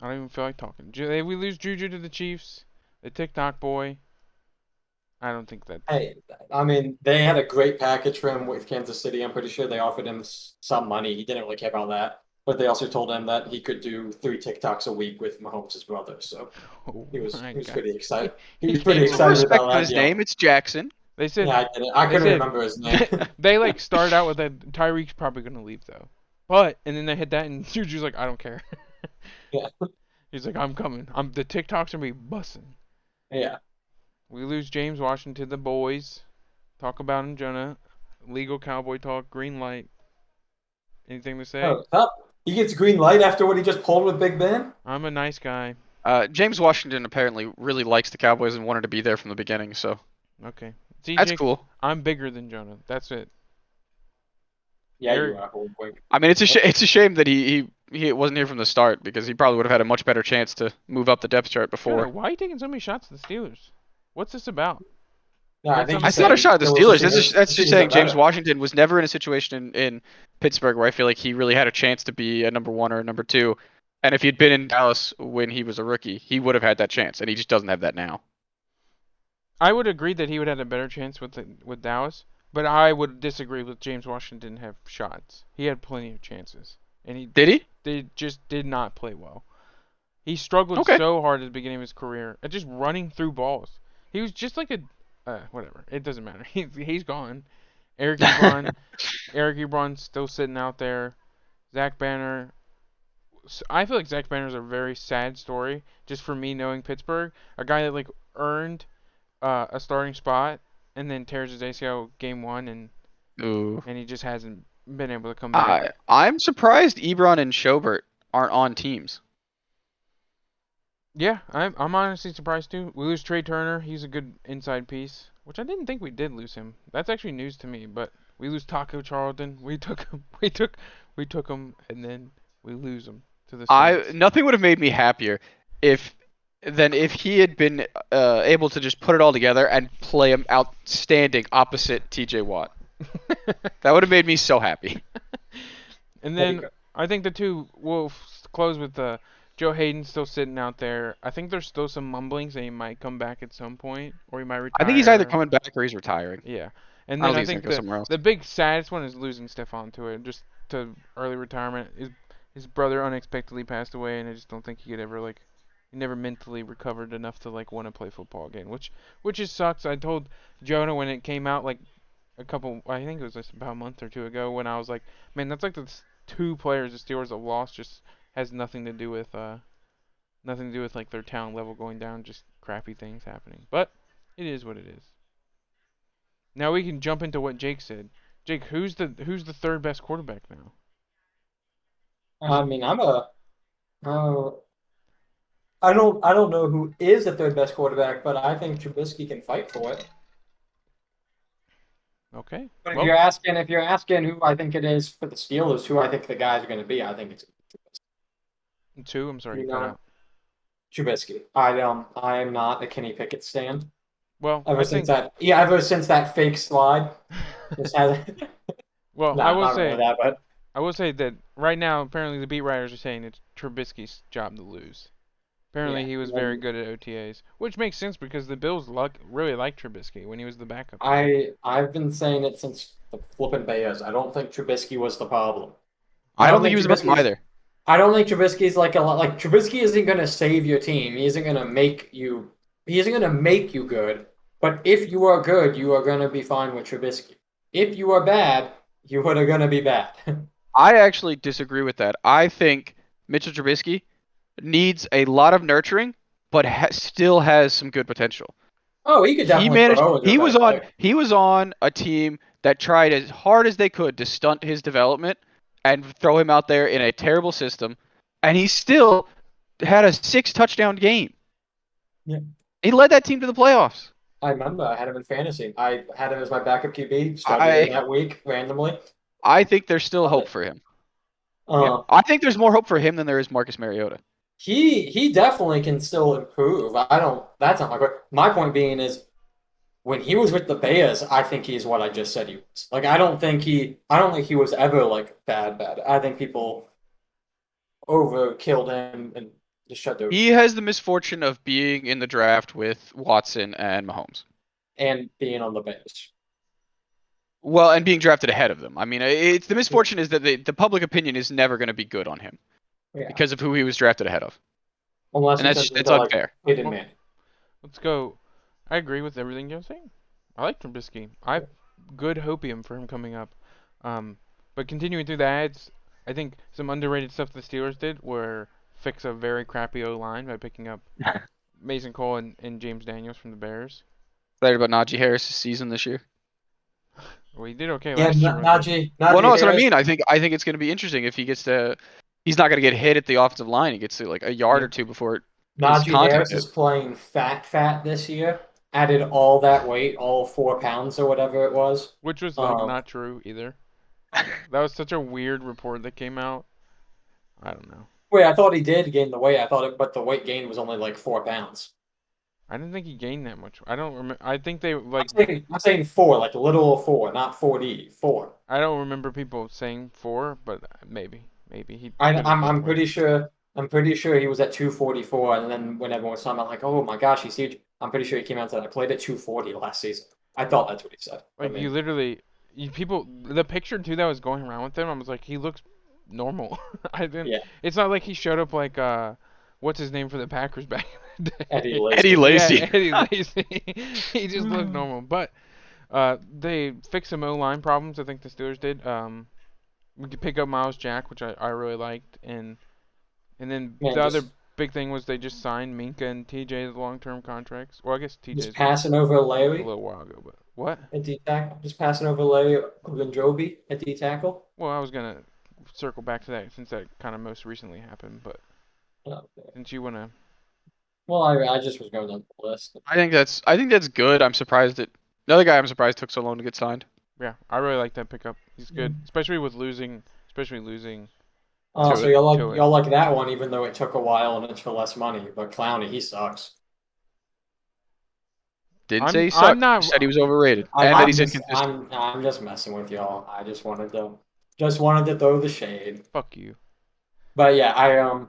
I don't even feel like talking. We lose Juju to the Chiefs. The TikTok boy. I don't think that. Hey, I mean, they had a great package for him with Kansas City. I'm pretty sure they offered him some money. He didn't really care about that. But they also told him that he could do 3 TikToks a week with Mahomes' brother. So Oh he was my God. pretty excited. He He was pretty gave excited Respect about for that. his deal. name. It's Jackson. They said Yeah, I didn't. I They couldn't said- remember his name. they like started out with that Tyreek's probably gonna leave though, and then they hit that and Juju's like I don't care. Yeah. He's like I'm coming. The TikToks gonna be busting. Yeah. We lose James Washington to the boys. Talk about him, Jonah. Legal cowboy talk. Green light. Anything to say? Oh, he gets green light after what he just pulled with Big Ben? I'm a nice guy. James Washington apparently really likes the Cowboys and wanted to be there from the beginning, so Okay. See, that's Jake, cool. I'm bigger than Jonah. That's it. Yeah, You're- you are. Hold quick. I mean, it's a shame that he wasn't here from the start because he probably would have had a much better chance to move up the depth chart Jonah, before. why are you taking so many shots at the Steelers? What's this about? No, I That's think not It's not a shot at the Steelers. That's just saying James Washington. Washington was never in a situation in Pittsburgh where I feel like he really had a chance to be a number 1 or a number 2. And if he'd been in Dallas when he was a rookie, he would have had that chance, and he just doesn't have that now. I would agree that he would have a better chance with Dallas, but I would disagree with James Washington have shots. He had plenty of chances, and Did he? they just did not play well. He struggled Okay. so hard at the beginning of his career at just running through balls. He was just like a whatever. It doesn't matter. He's gone. Eric Ebron's still sitting out there. Zach Banner. I feel like Zach Banner's a very sad story, just for me knowing Pittsburgh. A guy that like earned a starting spot and then tears his ACL game 1 and Ooh. he just hasn't been able to come back. I'm surprised Ebron and Schobert aren't on teams. Yeah, I'm honestly surprised too. We lose Trey Turner. He's a good inside piece, which I didn't think we did lose him. That's actually news to me. But we lose Taco Charlton. We took him. We took him, and then we lose him to the Saints. Nothing would have made me happier if than if he had been able to just put it all together and play him outstanding opposite T.J. Watt. That would have made me so happy. And That'd be then good. I think the two will close with Joe Hayden still sitting out there. I think there's still some mumblings that he might come back at some point, or he might I think he's either retire. coming back or he's retiring. Yeah. And I don't then I think he's gonna think go somewhere else. the big saddest one is losing Stephon to it, just to early retirement. His brother unexpectedly passed away, and I just don't think he could ever he never mentally recovered enough to want to play football again, which just sucks. I told Jonah when it came out I think it was just about a month or two ago, when I was like, man, that's like the two players the Steelers have lost, just has nothing to do with their talent level going down, just crappy things happening. But it is what it is. Now we can jump into what Jake said. Jake, who's the third best quarterback now? I mean, uh, I don't know who is the third best quarterback, but I think Trubisky can fight for it. Okay. But Well, if you're asking who I think it is for the Steelers, who I think the guys are going to be, I think it's two. I'm sorry, you you cut know out. Trubisky. I am not a Kenny Pickett stan. Well, I think. Ever since that fake slide, just has Well, nah, not really that, but I will say that right now, apparently the beat writers are saying it's Trubisky's job to lose. Apparently yeah. he was And very then good at OTAs, which makes sense because the Bills really liked Trubisky when he was the backup there. I've been saying it since the flipping Bears. I don't think Trubisky was the problem. I I don't don't think he think was a problem Trubisky's either. I don't think Trubisky's like a lot like Trubisky isn't going to save your team. He isn't going to make you good. But if you are good, you are going to be fine with Trubisky. If you are bad, you are going to be bad. I actually disagree with that. I think Mitchell Trubisky needs a lot of nurturing, but still has some good potential. Oh, he could He definitely managed. grow into a better player. He was on a team that tried as hard as they could to stunt his development and throw him out there in a terrible system, and he still had a 6 touchdown game. Yeah. He led that team to the playoffs. I remember I had him in fantasy. I had him as my backup QB, started him I that week randomly. I think there's still Love hope it. for him. Yeah. I think there's more hope for him than there is Marcus Mariota. He definitely can still improve. I don't that's not my point. My point being is when he was with the Bears, I think he's what I just said he was. Like I don't think he was ever like bad. I think people overkilled him and just shut their He has the misfortune of being in the draft with Watson and Mahomes. and being on the Bears. Well, and being drafted ahead of them. I mean, it's the misfortune is that the public opinion is never going to be good on him Yeah. because of who he was drafted ahead of, Unless and he that's turns just, it's into like unfair. Peyton Well, Manning. let's go. I agree with everything you're saying. I like Trubisky. I have good hopium for him coming up. But continuing through the ads, I think some underrated stuff the Steelers did were fix a very crappy O line by picking up Mason Cole and James Daniels from the Bears. Excited about Najee Harris' season this year. Well, he did okay Yeah, last year with it. Well, no, Najee that's what I Harris. mean. I think it's going to be interesting if he gets to. He's not going to get hit at the offensive line. He gets to like a yard Yeah. or two before his Najee contact Harris hit. is playing fat this year. Added all that weight, all 4 pounds or whatever it was. Which was Um, not true either. That was such a weird report that came out. I don't know. wait, I thought he did gain the weight. But the weight gain was only like 4 pounds. I didn't think he gained that much. I don't remember. I think they I'm saying four, like literal four, not 4D, four. I don't remember people saying 4, but maybe he I, could have I'm I'm definitely. pretty sure I'm pretty sure he was at 244, and then when everyone was talking about like, oh my gosh, he's huge. I'm pretty sure he came out and said I played at 240 last season. I thought that's what he said. I Like you mean, literally, people. The picture too that was going around with him, I was like, he looks normal. I didn't. yeah, It's not like he showed up like what's his name for the Packers back in the Eddie day. Eddie Lacy. Yeah, Lacy. Eddie Lacy. He just looked normal. But they fixed some O line problems. I think the Steelers did. We could pick up Miles Jack, which I really liked, and then Man, the other big thing was they just signed Minka and TJ as long-term contracts. Well, I guess just TJ's passing over a Larry little while ago, but what? at D tackle, just passing over Larry Ogunjobi at D tackle. Well, I was gonna circle back to that since that kind of most recently happened, but Oh, since you wanna Well, I just was going down the list. I think that's good. I'm surprised that another guy I'm surprised took so long to get signed. Yeah, I really like that pickup. He's good, especially losing Oh, To so it. to it. y'all like that one, even though it took a while and it's for less money. But Clowney, he sucks. Didn't say he I'm sucked. Just said he not. was overrated and that he's inconsistent. I'm just messing with y'all. I just wanted to throw the shade. Fuck you. But yeah, I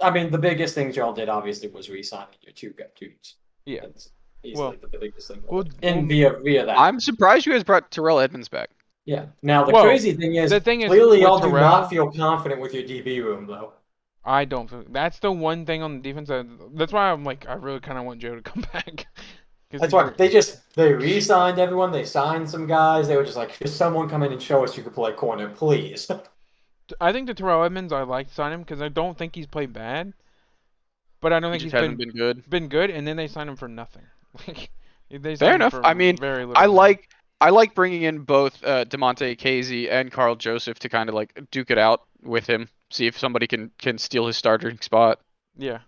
I mean the biggest things y'all did obviously was re-signing your two gut dudes. Yeah. That's Well, easily the biggest thing. well, And well, via that. I'm surprised you guys brought Terrell Edmonds back. Yeah. Now the well, crazy thing is the thing is clearly with y'all do not Terrell, feel confident with your DB room though. I don't. That's the one thing on the defense. That's why I'm like, I really kind of want Joe to come back. That's why they re-signed everyone. They signed some guys. They were just like, just someone come in and show us you can play corner, please. I think the Terrell Edmonds, I like to sign him because I don't think he's played bad, but I don't He think just he's hasn't been good. been good. And then they signed him for nothing. Like they Fair signed him enough. for I mean, very little I money. like bringing in both Demonte Casey and Carl Joseph to kind of like duke it out with him, see if somebody can steal his starting spot. Yeah.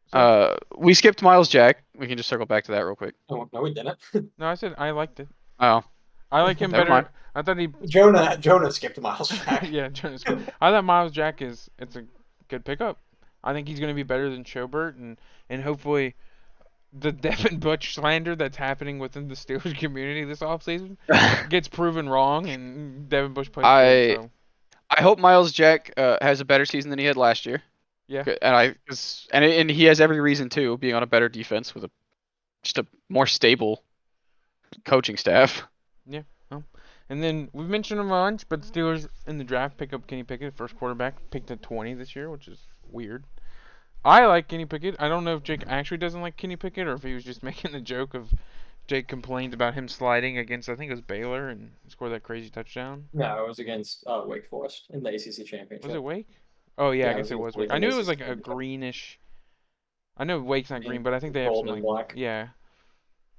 So, We skipped Miles Jack. We can just circle back to that real quick. Oh, no, we didn't. no, I said I liked it. Oh, I like him never mind. better. I thought he. Jonah skipped Miles Jack. yeah, Jonas. I thought Miles Jack it's a good pickup. I think he's going to be better than Schobert, and hopefully the Devin Butch slander that's happening within the Steelers community this offseason gets proven wrong, and Devin Bush plays good. I So I hope Miles Jack has a better season than he had last year. yeah, And he has every reason to, being on a better defense with just a more stable coaching staff. yeah. Well, and then we've mentioned him a bunch, but the Steelers in the draft pick up Kenny Pickett, first quarterback, picked at 20 this year, which is weird. I like Kenny Pickett. I don't know if Jake actually doesn't like Kenny Pickett or if he was just making the joke of Jake complained about him sliding against, I think it was Baylor, and scored that crazy touchdown. No, it was against Wake Forest in the ACC championship. Was it Wake? Oh yeah, I Yeah, guess it it was was Wake. I knew it was ACC like a championship. greenish. I know Wake's not green, but I think they have Gold some and like black. yeah.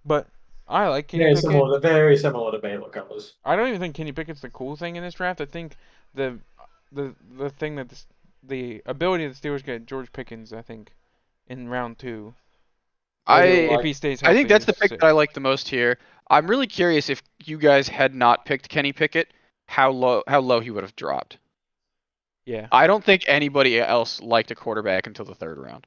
But I like Kenny Pickett. Very similar to Baylor colors. I don't even think Kenny Pickett's the cool thing in this draft. I think the the thing that the ability of the Steelers get George Pickens, I think, in round 2, if he stays I healthy. think that's the is pick sick. that I like the most here. I'm really curious if you guys had not picked Kenny Pickett, how low he would have dropped. Yeah. I don't think anybody else liked a quarterback until the third round.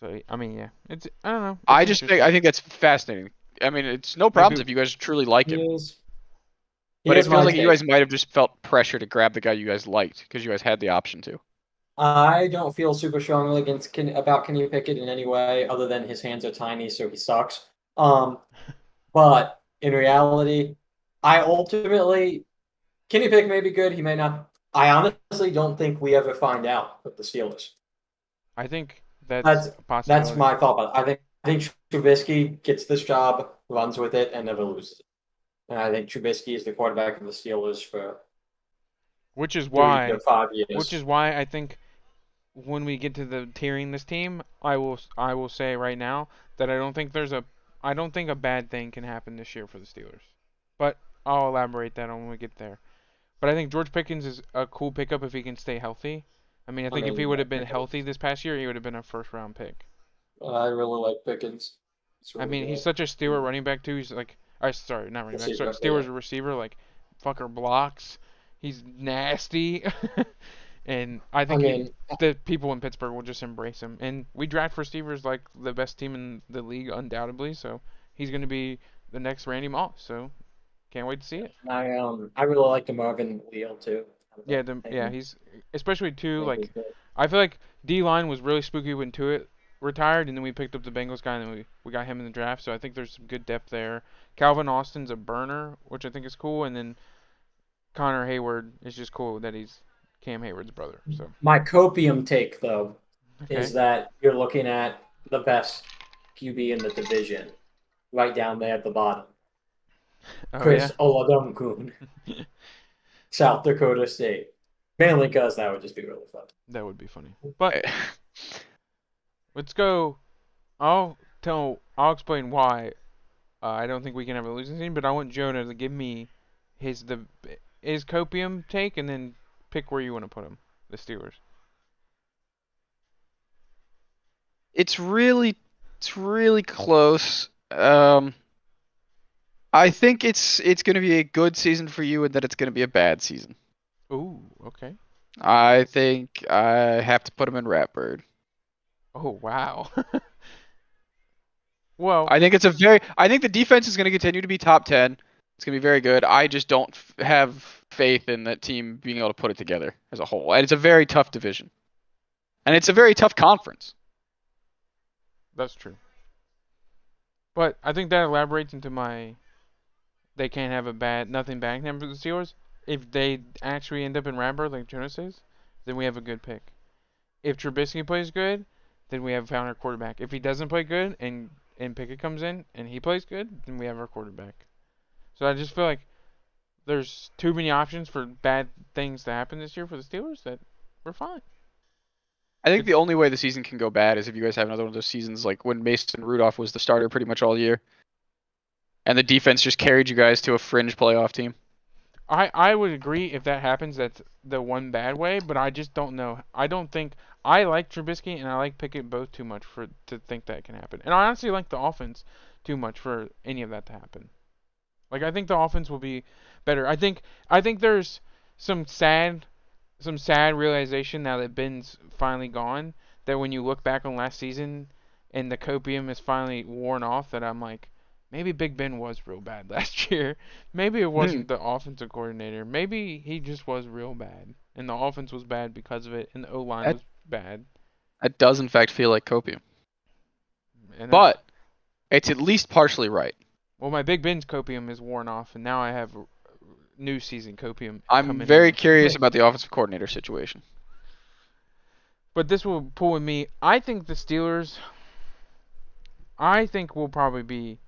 So I mean, yeah, it's I don't know. I It's just interesting. I think that's fascinating. I mean, it's no problems if you guys truly like He him, is. but it Here's feels my like you take. guys might have just felt pressure to grab the guy you guys liked because you guys had the option to. I don't feel super strongly about Kenny Pickett in any way, other than his hands are tiny, so he sucks. But in reality, I ultimately Kenny Pickett may be good. He may not. I honestly don't think we ever find out with the Steelers. I think that's That's a possibility. my thought. But I think Trubisky gets this job, runs with it, and never loses it. And I think Trubisky is the quarterback of the Steelers for Which is 3 why to 5 years. I think when we get to the tiering this team, I will say right now that I don't think a bad thing can happen this year for the Steelers. But I'll elaborate that on when we get there. But I think George Pickens is a cool pickup if he can stay healthy. I mean, I think if he would have been healthy this past year, he would have been a first round pick. I really like Pickens. I mean, he's such a Steeler running back too. He's like, sorry, not running back. Sorry, Steelers receiver. Like, fucker blocks. He's nasty. And I think the people in Pittsburgh will just embrace him. And we draft receivers like the best team in the league, undoubtedly. So he's going to be the next Randy Moss. So can't wait to see it. I really like the Marvin Wheel too. Yeah, he's especially too like I feel like D line was really spooky when Tuitt retired, and then we picked up the Bengals guy, and then we got him in the draft. So I think there's some good depth there. Calvin Austin's a burner, which I think is cool, and then Connor Hayward is just cool that he's Cam Hayward's brother. So my copium take though is okay. that you're looking at the best QB in the division, right down there at the bottom. Oh Chris yeah. Oladokun, South Dakota State. Mainly because that would just be really fun. That would be funny. But let's go. I'll explain why I don't think we can have a losing team, but I want Jonah to give me his Copium take and then pick where you want to put him. The Steelers. It's really close. I think it's going to be a good season for you, and that it's going to be a bad season. Ooh, okay. I think I have to put him in Ratbird. Oh, wow. Well, I think the defense is going to continue to be top 10. It's going to be very good. I just don't have faith in that team being able to put it together as a whole. And it's a very tough division. And it's a very tough conference. that's true. But I think that elaborates into they can't have nothing bad can happen for the Steelers. If they actually end up in Rambo, like Jonah says, then we have a good pick. If Trubisky plays good, then we have found our quarterback. If he doesn't play good and Pickett comes in and he plays good, then we have our quarterback. So I just feel like there's too many options for bad things to happen this year for the Steelers that we're fine. I think the only way the season can go bad is if you guys have another one of those seasons like when Mason Rudolph was the starter pretty much all year. And the defense just carried you guys to a fringe playoff team. I would agree if that happens. That's the one bad way, but I just don't know. I don't think I like Trubisky and I like Pickett both too much to think that can happen. And I honestly like the offense too much for any of that to happen. Like I think the offense will be better. I think there's some sad realization now that Ben's finally gone, that when you look back on last season and the copium is finally worn off, that I'm like, maybe Big Ben was real bad last year. Maybe it wasn't the offensive coordinator. Maybe he just was real bad, and the offense was bad because of it, and the O-line was bad. That does in fact feel like copium. But it's at least partially right. Well, my Big Ben's copium is worn off, and now I have new season copium. I'm very curious about the offensive coordinator situation. But this will pull with me. I think the Steelers. I think we'll probably be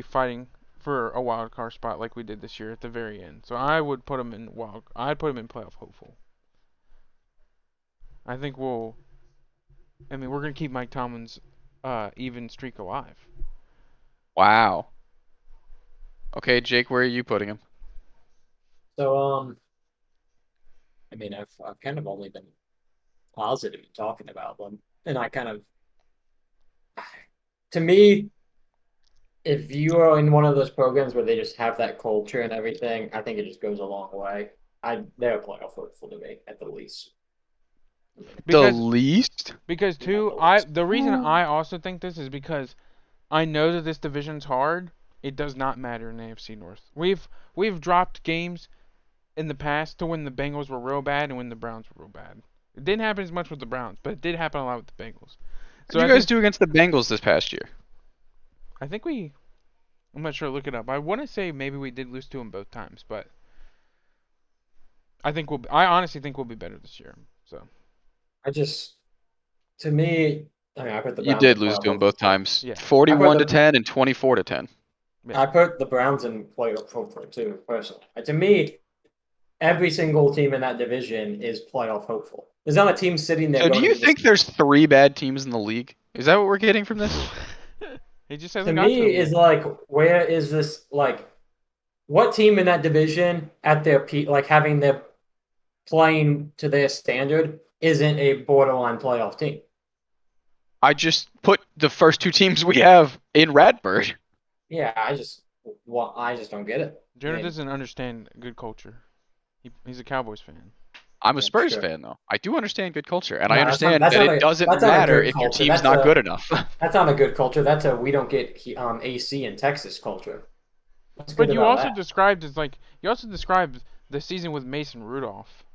fighting for a wild card spot like we did this year at the very end. So I would put them in I'd put them in playoff hopeful. I think we're gonna keep Mike Tomlin's even streak alive. Wow. Okay, Jake, where are you putting him? So, I mean, I've kind of only been positive in talking about them, and to me, if you are in one of those programs where they just have that culture and everything, I think it just goes a long way. They're a playoff hopeful to me at the least. The least? Because too, the reason I also think this is because I know that this division's hard. It does not matter in the AFC North. We've dropped games in the past to when the Bengals were real bad and when the Browns were real bad. It didn't happen as much with the Browns, but it did happen a lot with the Bengals. So what did you guys do against the Bengals this past year? I think I'm not sure. Look it up. I want to say maybe we did lose to them both times, but I honestly think we'll be better this year. So to me, I mean, I put the You Browns did in lose playoff to them both hopeful. times. Yeah. 41-10 and 24-10. Yeah. I put the Browns in playoff hopeful too, personally. To me, every single team in that division is playoff hopeful. There's not a team sitting there. So do you think there's 3 bad teams in the league? Is that what we're getting from this? He just to hasn't got to me is like, where is this, like, what team in that division at their peak, like having their playing to their standard, isn't a borderline playoff team? I just put the first 2 teams we have in Radbird. Yeah, I just don't get it. Jonah doesn't understand good culture. He's a Cowboys fan. I'm a Spurs fan, though. I do understand good culture, and No, I understand that it doesn't that's not a matter good if your culture. team's not good enough. That's not a good culture. That's a we don't get AC in Texas culture. What's good But you about also that? described the season with Mason Rudolph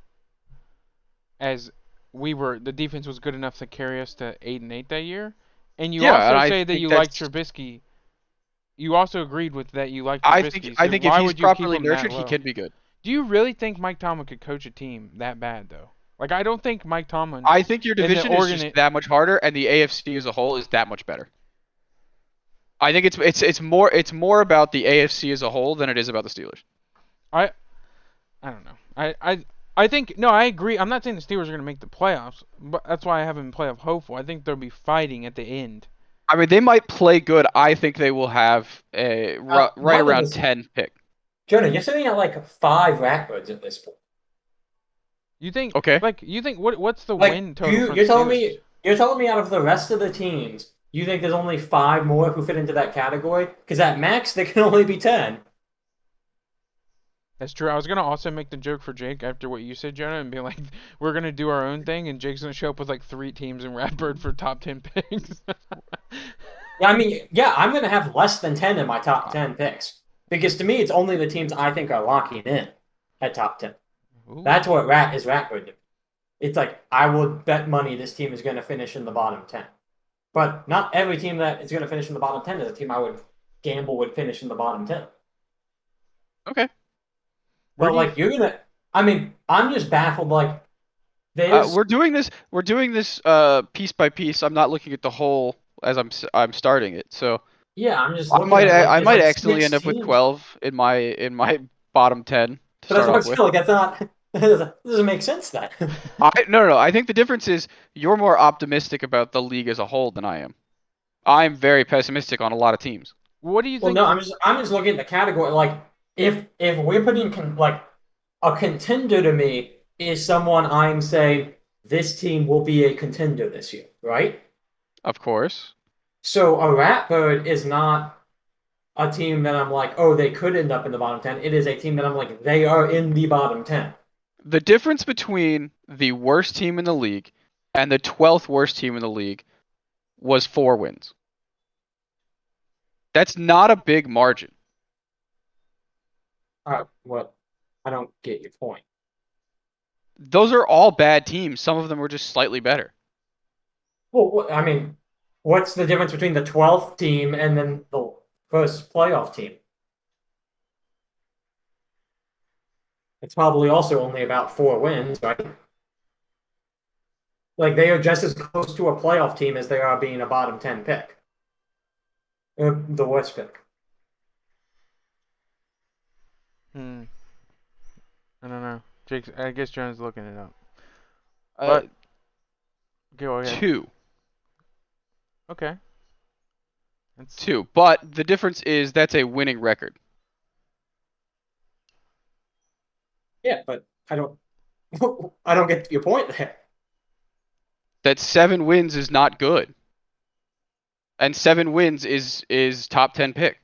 as the defense was good enough to carry us to 8-8 that year, and you also say that you like Trubisky. You also agreed with that you like Trubisky. I think if he's properly nurtured, he can be good. Do you really think Mike Tomlin could coach a team that bad though? Like I don't think Mike Tomlin. I think your division is just that much harder, and the AFC as a whole is that much better. I think it's more about the AFC as a whole than it is about the Steelers. I don't know. I think no, I agree. I'm not saying the Steelers are going to make the playoffs, but that's why I have them playoff hopeful. I think they'll be fighting at the end. I mean, they might play good. I think they will have a right around 10 pick. Jonah, you're sitting at like 5 Ratbirds at this point. You think Okay. what's the Like win total for the you're telling Steelers? me out of the rest of the teams, you think there's only 5 more who fit into that category? Because at max there can only be 10. That's true. I was gonna also make the joke for Jake after what you said, Jonah, and be like, we're gonna do our own thing, and Jake's gonna show up with like 3 teams in Ratbird for top 10 picks. Yeah, I mean, yeah, I'm gonna have less than 10 in my top 10 picks because to me it's only the teams I think are locking in at top 10. Ooh. That's what Rat would do. It's like I would bet money this team is going to finish in the bottom 10. But not every team that is going to finish in the bottom 10 is a team I would gamble would finish in the bottom 10. Okay. Where But do you? like you're gonna, I mean, I'm just baffled. Like there's, We're doing this. We're doing this piece by piece. I'm not looking at the whole as I'm starting it. So yeah, I'm just I looking might at like I there's might like accidentally 6 end up with teams. 12 in my bottom 10 to But that's start what I'm off saying. with. Like that's not that doesn't make sense. Then. No. I think the difference is you're more optimistic about the league as a whole than I am. I'm very pessimistic on a lot of teams. What do you Well, think? no, I'm just looking at the category. Like if we're putting like a contender to me is someone I'm saying this team will be a contender this year, right? Of course. So a Ratbird is not a team that I'm like, oh, they could end up in the bottom 10. It is a team that I'm like, they are in the bottom 10. The difference between the worst team in the league and the 12th worst team in the league was 4 wins. That's not a big margin. What? I don't get your point. Those are all bad teams. Some of them were just slightly better. Well, I mean, what's the difference between the 12th team and then the first playoff team? It's probably also only about 4 wins, right? Like they are just as close to a playoff team as they are being a bottom 10 pick. The worst pick. Hmm. I don't know. Jake. I guess Jonah's looking it up. Uh, But go ahead. 2. Okay. That's 2. But the difference is that's a winning record. Yeah, but I don't I don't get your point there. That 7 wins is not good. And 7 wins is top 10 pick.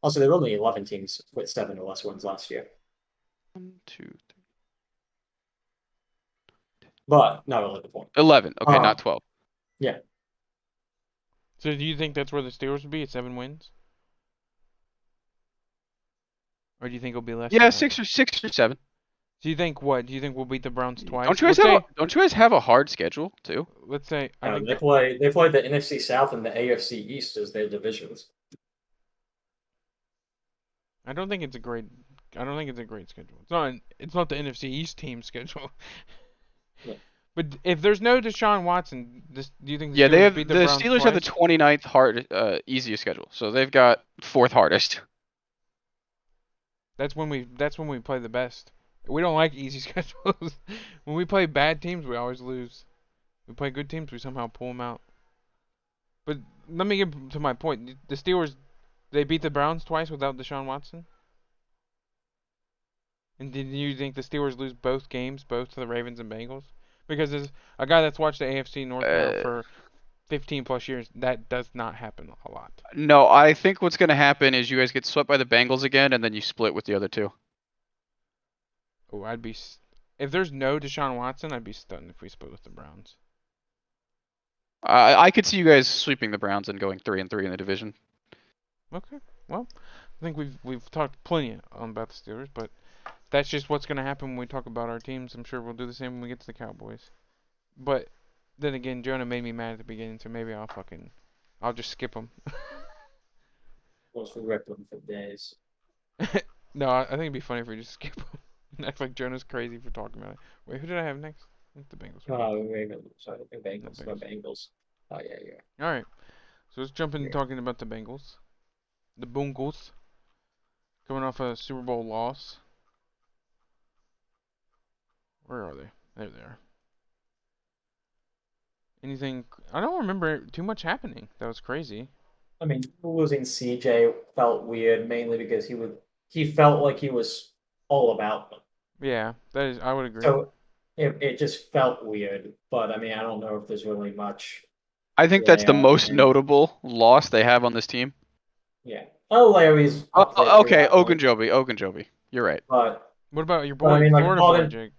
Also, there were only 11 teams with 7 or less wins last year. 1, 2, 3. But not really the point. 11. Okay, not 12. Yeah. So do you think that's where the Steelers would be at 7 wins? Or do you think it'll be less Yeah, than that? 6 or 7. Do you think what? Do you think we'll beat the Browns twice? Don't you guys have a hard schedule too? Let's say They play the NFC South and the AFC East as their divisions. I don't think it's a great schedule. It's not the NFC East team schedule. Yeah. But if there's no Deshaun Watson, do you think the Yeah, Steelers beat the Browns Steelers have the twice? 29th easiest schedule, so they've got 4th hardest. That's when we play the best. We don't like easy schedules. When we play bad teams, we always lose. We play good teams, we somehow pull them out. But let me get to my point. The Steelers, they beat the Browns twice without Deshaun Watson. And did you think the Steelers lose both games, both to the Ravens and Bengals? Because there's a guy that's watched the AFC North now for 15 plus years. That does not happen a lot. No, I think what's going to happen is you guys get swept by the Bengals again, and then you split with the other 2. Oh, if there's no Deshaun Watson, I'd be stunned if we split with the Browns. I could see you guys sweeping the Browns and going 3-3 in the division. Okay, well, I think we've talked plenty about the Steelers, but that's just what's going to happen when we talk about our teams. I'm sure we'll do the same when we get to the Cowboys. But then again, Jonah made me mad at the beginning, so maybe I'll just skip them. We'll rip them for days. No, I think it'd be funny if we just skip them. Act like Jonah's crazy for talking about it. Wait, who did I have next? I think the Bengals. Ravens. Sorry, the Bengals. The The Bengals. Bengals. Oh yeah. All right, so let's jump into talking about the Bengals. The Bengals coming off a Super Bowl loss. Where are they? There they are. Anything? I don't remember too much happening. That was crazy. I mean, losing CJ felt weird, mainly because he felt like he was all about them. Yeah, that is. I would agree. So it just felt weird. But I mean, I don't know if there's really much I think that's the there. most notable loss they have on this team. Yeah. Oh, Larry's up there too. Okay, I think. Ogunjobi. You're right. What about your But I boy, mean, like Florida boy, Alden, Jake?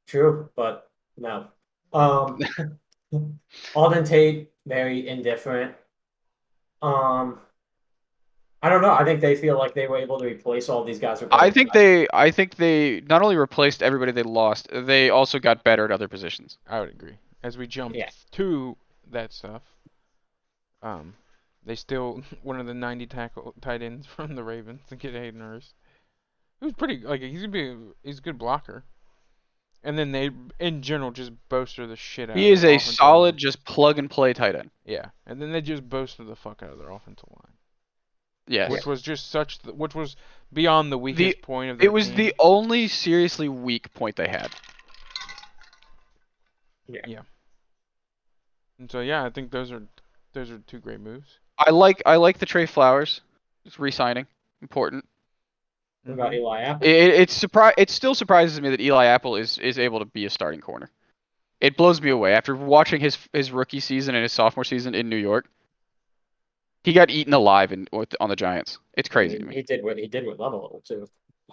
true, but no. Um, Alden Tate, very indifferent. Um, I don't know. I think they feel like they were able to replace all these guys with better guys. I think they not only replaced everybody they lost, they also got better at other positions. I would agree. As we jump Yeah. to that stuff, they still one of the 90 tight ends from the Ravens to get Hayden Hurst. Who's pretty like he's a good blocker. And then they in general just boaster the shit out He of is their a offensive solid, line. just plug and play tight end. Yeah, and then they just boasted the fuck out of their offensive line. Yes. Which was just which was beyond the weakest point of their It was team. the only seriously weak point they had. Yeah. And so yeah, I think those are two great moves. I like the Trey Flowers. It's re-signing. Important. What about Eli Apple? It still surprises me that Eli Apple is able to be a starting corner. It blows me away after watching his rookie season and his sophomore season in New York. He got eaten alive on the Giants. It's crazy to me. He did what he did with Level too.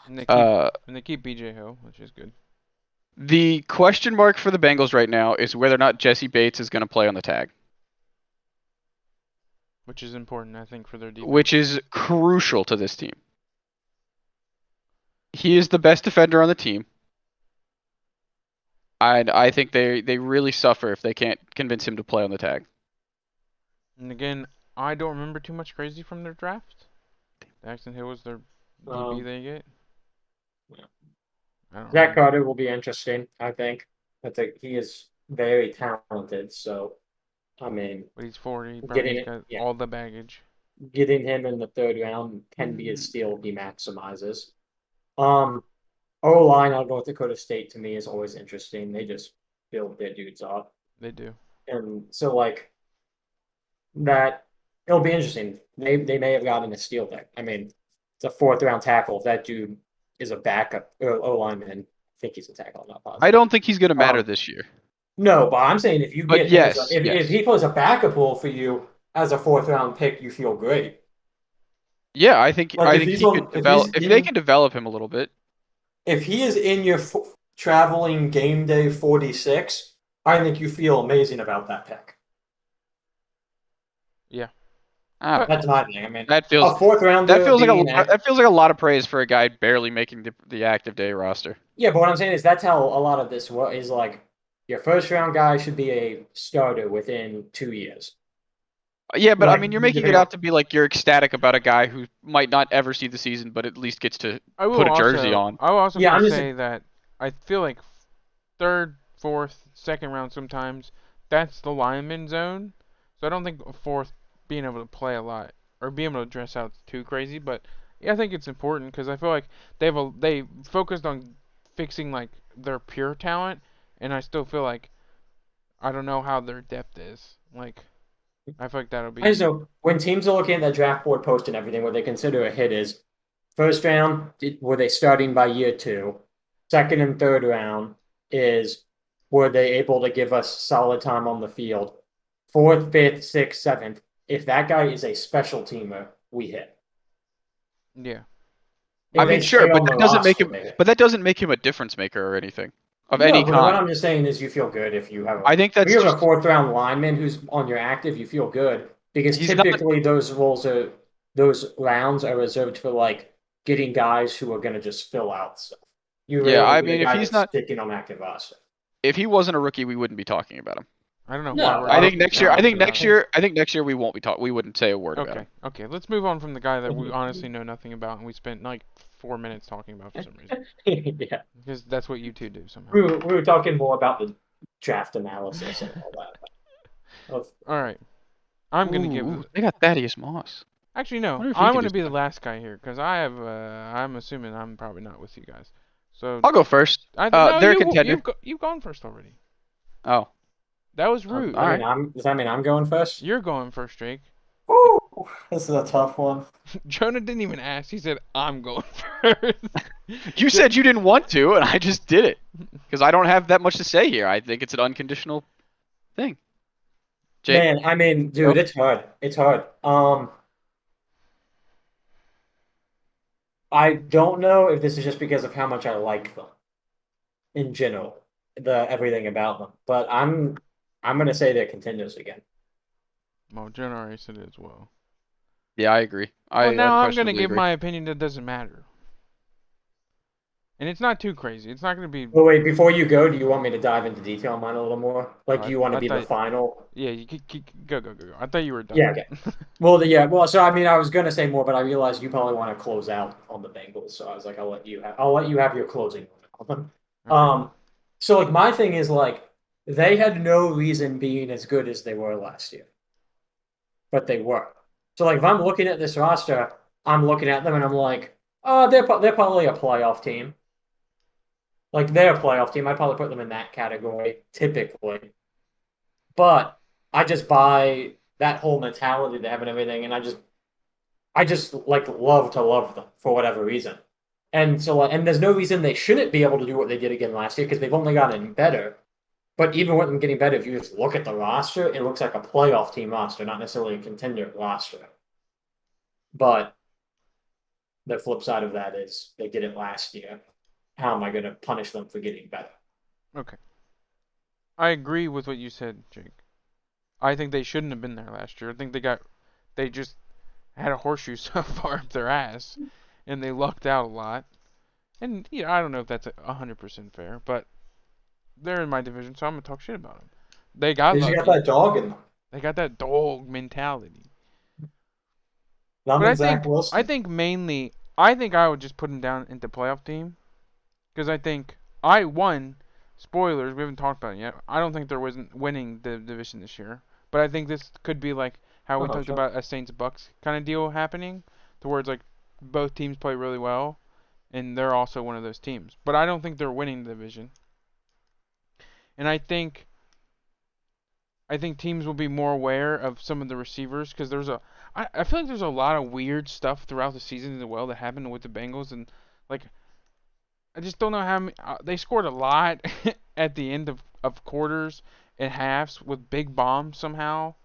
And they keep BJ Hill, which is good. The question mark for the Bengals right now is whether or not Jesse Bates is going to play on the tag. Which is important, I think, for their defense. Which is crucial to this team. He is the best defender on the team. I think they really suffer if they can't convince him to play on the tag. And again, I don't remember too much crazy from their draft. Daxton Hill was their DB they get. Yeah. Zach Carter will be interesting, I think. He is very talented, so I mean, but he's 40, probably got all the baggage. Getting him in the third round can be a steal if he maximizes. O-line on North Dakota State to me is always interesting. They just build their dudes up. They do. And so like that it'll be interesting. They may have gotten a steal there. I mean, it's a fourth round tackle. If that dude is a backup O-lineman, I think he's a tackle, I'm not positive. I don't think he's going to matter this year. No, but I'm saying if you get if he plays a backup role for you as a fourth round pick, you feel great. Yeah, I think he could develop if they can develop him a little bit. If he is in your traveling game day 46, I think you feel amazing about that pick. Yeah. That's my thing. I mean, that feels a fourth round. That feels like a lot of praise for a guy barely making the active day roster. Yeah, but what I'm saying is that's how a lot of this is like. Your first round guy should be a starter within 2 years. Yeah, but I mean, you're making it out to be like you're ecstatic about a guy who might not ever see the season, but at least gets to put a jersey on. I will also say that I feel like third, fourth, second round sometimes, that's the lineman zone. So I don't think fourth being able to play a lot or being able to dress out too crazy. But yeah, I think it's important because I feel like they focused on fixing like their pure talent. And I still feel like I don't know how their depth is. Like, I feel like that'll be. I just know when teams are looking at that draft board post and everything, what they consider a hit is first round, were they starting by year 2? Second and third round is were they able to give us solid time on the field? Fourth, fifth, sixth, seventh. If that guy is a special teamer, we hit. Yeah. I mean, sure, but that doesn't make him a difference maker or anything. Any kind. What I'm just saying is you feel good if you have. I think that's. If you have a fourth round lineman who's on your active, you feel good because typically those rounds are reserved for like getting guys who are going to just fill out stuff. I mean, if he's not sticking on active roster, if he wasn't a rookie, we wouldn't be talking about him. I don't know. No, I think next year we won't be talking. We wouldn't say a word about him. Okay. Let's move on from the guy that we honestly know nothing about, and we spent like 4 minutes talking about for some reason. Yeah, because that's what you two do somehow. We were talking more about the draft analysis and all that. All right, I'm gonna give. They got Thaddeus Moss. Actually, no. I want to be the last guy here because I have. I'm assuming I'm probably not with you guys. So I'll go first. They're a contender. You've gone first already. Oh. That was rude. Does that mean I'm going first? You're going first, Jake. Woo! This is a tough one. Jonah didn't even ask. He said, "I'm going first." You said you didn't want to, and I just did it because I don't have that much to say here. I think it's an unconditional thing. Jake, Man, I mean, dude, go. it's hard. It's hard. I don't know if this is just because of how much I like them in general, the everything about them. But I'm gonna say they're contenders again. Well, Jonah already said it as well. Yeah, I agree. I Well, now I'm gonna unquestionably give agree. my opinion that doesn't matter, and it's not too crazy. It's not gonna be. Well, wait, before you go, do you want me to dive into detail on mine a little more? Like, do I, you want to I be the thought, final? yeah, you go. I thought you were done. Yeah, okay. Well, yeah. Well, so I mean, I was gonna say more, but I realized you probably want to close out on the Bengals, so I was like, I'll let you have your closing on them. Okay. So like my thing is like they had no reason being as good as they were last year, but they were. So like if I'm looking at this roster, I'm looking at them and I'm like, oh, they're probably a playoff team. Like they're a playoff team. I'd probably put them in that category typically. But I just buy that whole mentality they have and everything, and I just like love them for whatever reason. And so and there's no reason they shouldn't be able to do what they did again last year because they've only gotten better. But even with them getting better, if you just look at the roster, it looks like a playoff team roster, not necessarily a contender roster. But the flip side of that is they did it last year. How am I going to punish them for getting better? Okay. I agree with what you said, Jake. I think they shouldn't have been there last year. I think they just had a horseshoe so far up their ass, and they lucked out a lot. And yeah, I don't know if that's 100% fair, but they're in my division, so I'm gonna talk shit about them. They got Because you got lucky. that dog in them. They got that dog mentality. Them But and Zach I Wilson. think mainly, I think I would just put them down into playoff team because I think I won. Spoilers, we haven't talked about it yet. I don't think there wasn't winning the division this year, but I think this could be like how we Oh, talked sure. about a Saints Bucks kind of deal happening, towards like both teams play really well, and they're also one of those teams. But I don't think they're winning the division, and I think teams will be more aware of some of the receivers because I feel like there's a lot of weird stuff throughout the season as well that happened with the Bengals and like I just don't know how many, they scored a lot at the end of quarters and halves with big bombs somehow,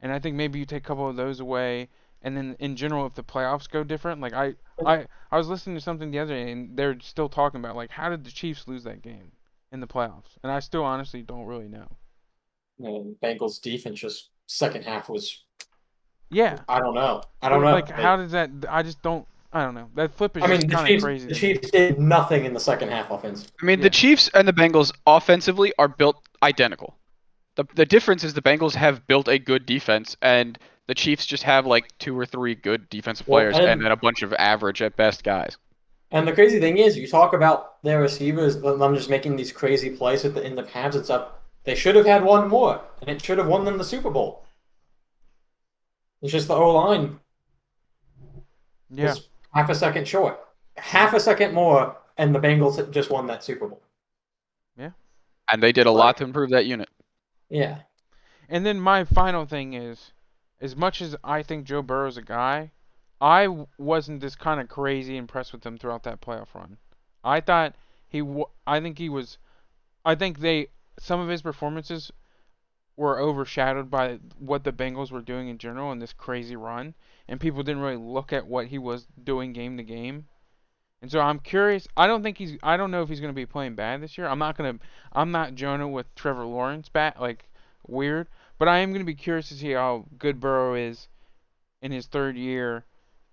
and I think maybe you take a couple of those away, and then in general if the playoffs go different, like I was listening to something the other day and they're still talking about like how did the Chiefs lose that game in the playoffs, and I still honestly don't really know. And Bengals defense just second half was Yeah. I don't know. I don't But know. like, how does that? I just don't. I don't know. That flip is I just mean kind of crazy the to me. Chiefs did nothing in the second half offense. I mean, the Yeah. Chiefs and the Bengals offensively are built identical. The difference is the Bengals have built a good defense, and the Chiefs just have like 2 or 3 good defensive Well, players, and then a bunch of average at best guys. and the crazy thing is, you talk about their receivers, them just making these crazy plays at the end of halves and stuff. They should have had one more, and it should have won them the Super Bowl. It's just the O line Yeah. was half a second short, half a second more, and the Bengals had just won that Super Bowl. Yeah. And they did a lot Like, to improve that unit. yeah, And then my final thing is, as much as I think Joe Burrow's a guy, I wasn't this kind of crazy impressed with him throughout that playoff run. I thought I think he was. I think some of his performances were overshadowed by what the Bengals were doing in general in this crazy run, and people didn't really look at what he was doing game to game. And so I'm curious. I don't know if he's going to be playing bad this year. I'm not Jonah with Trevor Lawrence bat like weird, but I am going to be curious to see how good Burrow is in his third year.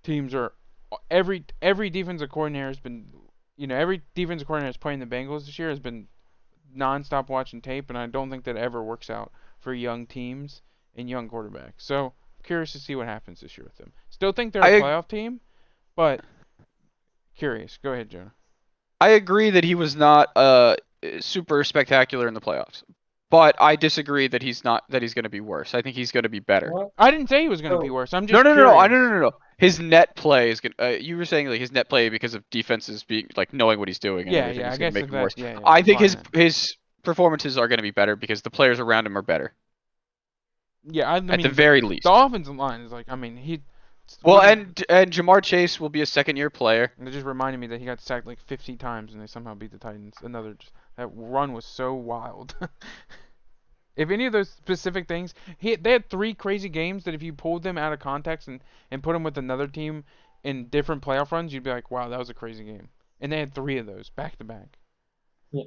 Teams are every defensive coordinator has been, every defensive coordinator that's playing the Bengals this year has been nonstop watching tape, and I don't think that ever works out for young teams and young quarterbacks. So I'm curious to see what happens this year with them. Still think they're a I playoff team, but curious. Go ahead, Jonah. I agree that he was not super spectacular in the playoffs, but I disagree that he's going to be worse. I think he's going to be better. what? I didn't say he was going to be So worse. I'm No, just no, no, no, curious. no, no, no, no. His net play is going. You were saying like his net play because of defenses being like knowing what he's doing and Yeah, everything yeah. I is going to guess make if him worse. that's yeah, yeah. I That's think what I his meant. his performances are going to be better because the players around him are better. Yeah, I at the mean, very least. the offensive line is like, I mean, Well, and Jamar Chase will be a second-year player. And it just reminded me that he got sacked like 50 times and they somehow beat the Titans. That run was so wild. If any of those specific things, they had 3 crazy games that if you pulled them out of context and put them with another team in different playoff runs, you'd be like, wow, that was a crazy game. And they had 3 of those back to back. Yeah.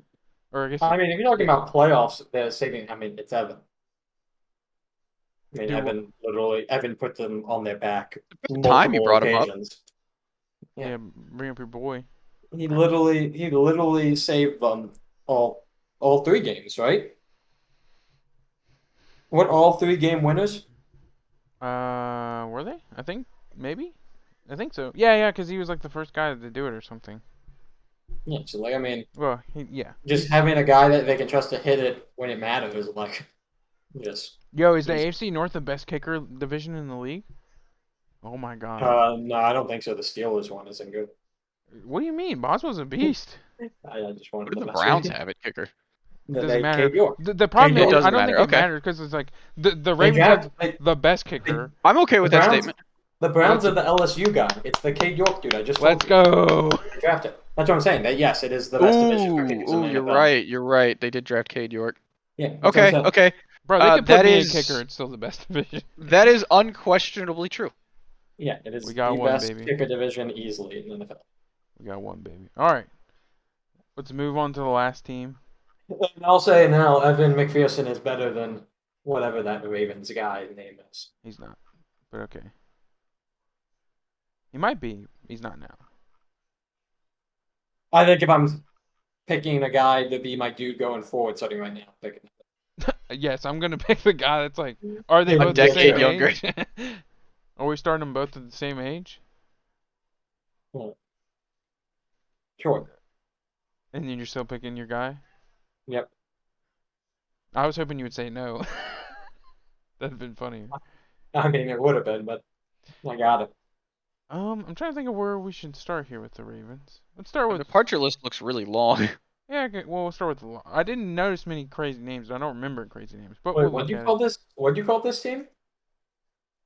Or I guess. I mean, if you're talking about playoffs, they're saving. I mean, it's Evan. I mean, Evan put them on their back Time you multiple brought him up. occasions. Yeah, bring up your boy. He literally saved them all 3 games, right? What, all 3 game winners? Were they? I think maybe. I think so. Yeah, because he was like the first guy to do it or something. Yeah, so like I mean, Well, just having a guy that they can trust to hit it when it matters, like, just. Yo, is the AFC North the best kicker division in the league? Oh my god. No, I don't think so. The Steelers one isn't good. What do you mean? Boswell's a beast. I just wanted What do to the mess with Browns you. have at kicker? It doesn't matter. Cade York. The problem Cade is, York. I don't Doesn't think matter, it okay. matters because it's like the They Ravens draft have the best kicker. I'm okay with the that Browns, statement. The Browns are the LSU guy. It's the Cade York dude. I just told Let's you. go. They drafted. That's what I'm saying. That yes, it is the best division for kickers in the You're NFL. right. You're right. They did draft Cade York. Yeah. That's what I'm Okay, saying. okay. Bro, they could put that me is- in kicker. It's still the best division. That is unquestionably true. Yeah, it is We got the one, best baby. kicker division easily in the NFL. We got one, baby. All right. Let's move on to the last team. And I'll say now, Evan McPherson is better than whatever that Ravens guy name is. He's not, but okay. He might be. He's not now. I think if I'm picking a guy to be my dude going forward, starting right now, I'm picking. Yes, I'm gonna pick the guy that's like. Are they A both the decade same younger. age? Are we starting them both at the same age? Sure. And then you're still picking your guy? Yep. I was hoping you would say no. That'd have been funny. I mean, it would have been, but I got it. I'm trying to think of where we should start here with the Ravens. Let's start The with. departure list looks really long. Yeah, okay, well, we'll start with the. I didn't notice many crazy names. I don't remember crazy names, but Wait, we'll what look do you at call it. this? What do you call this team?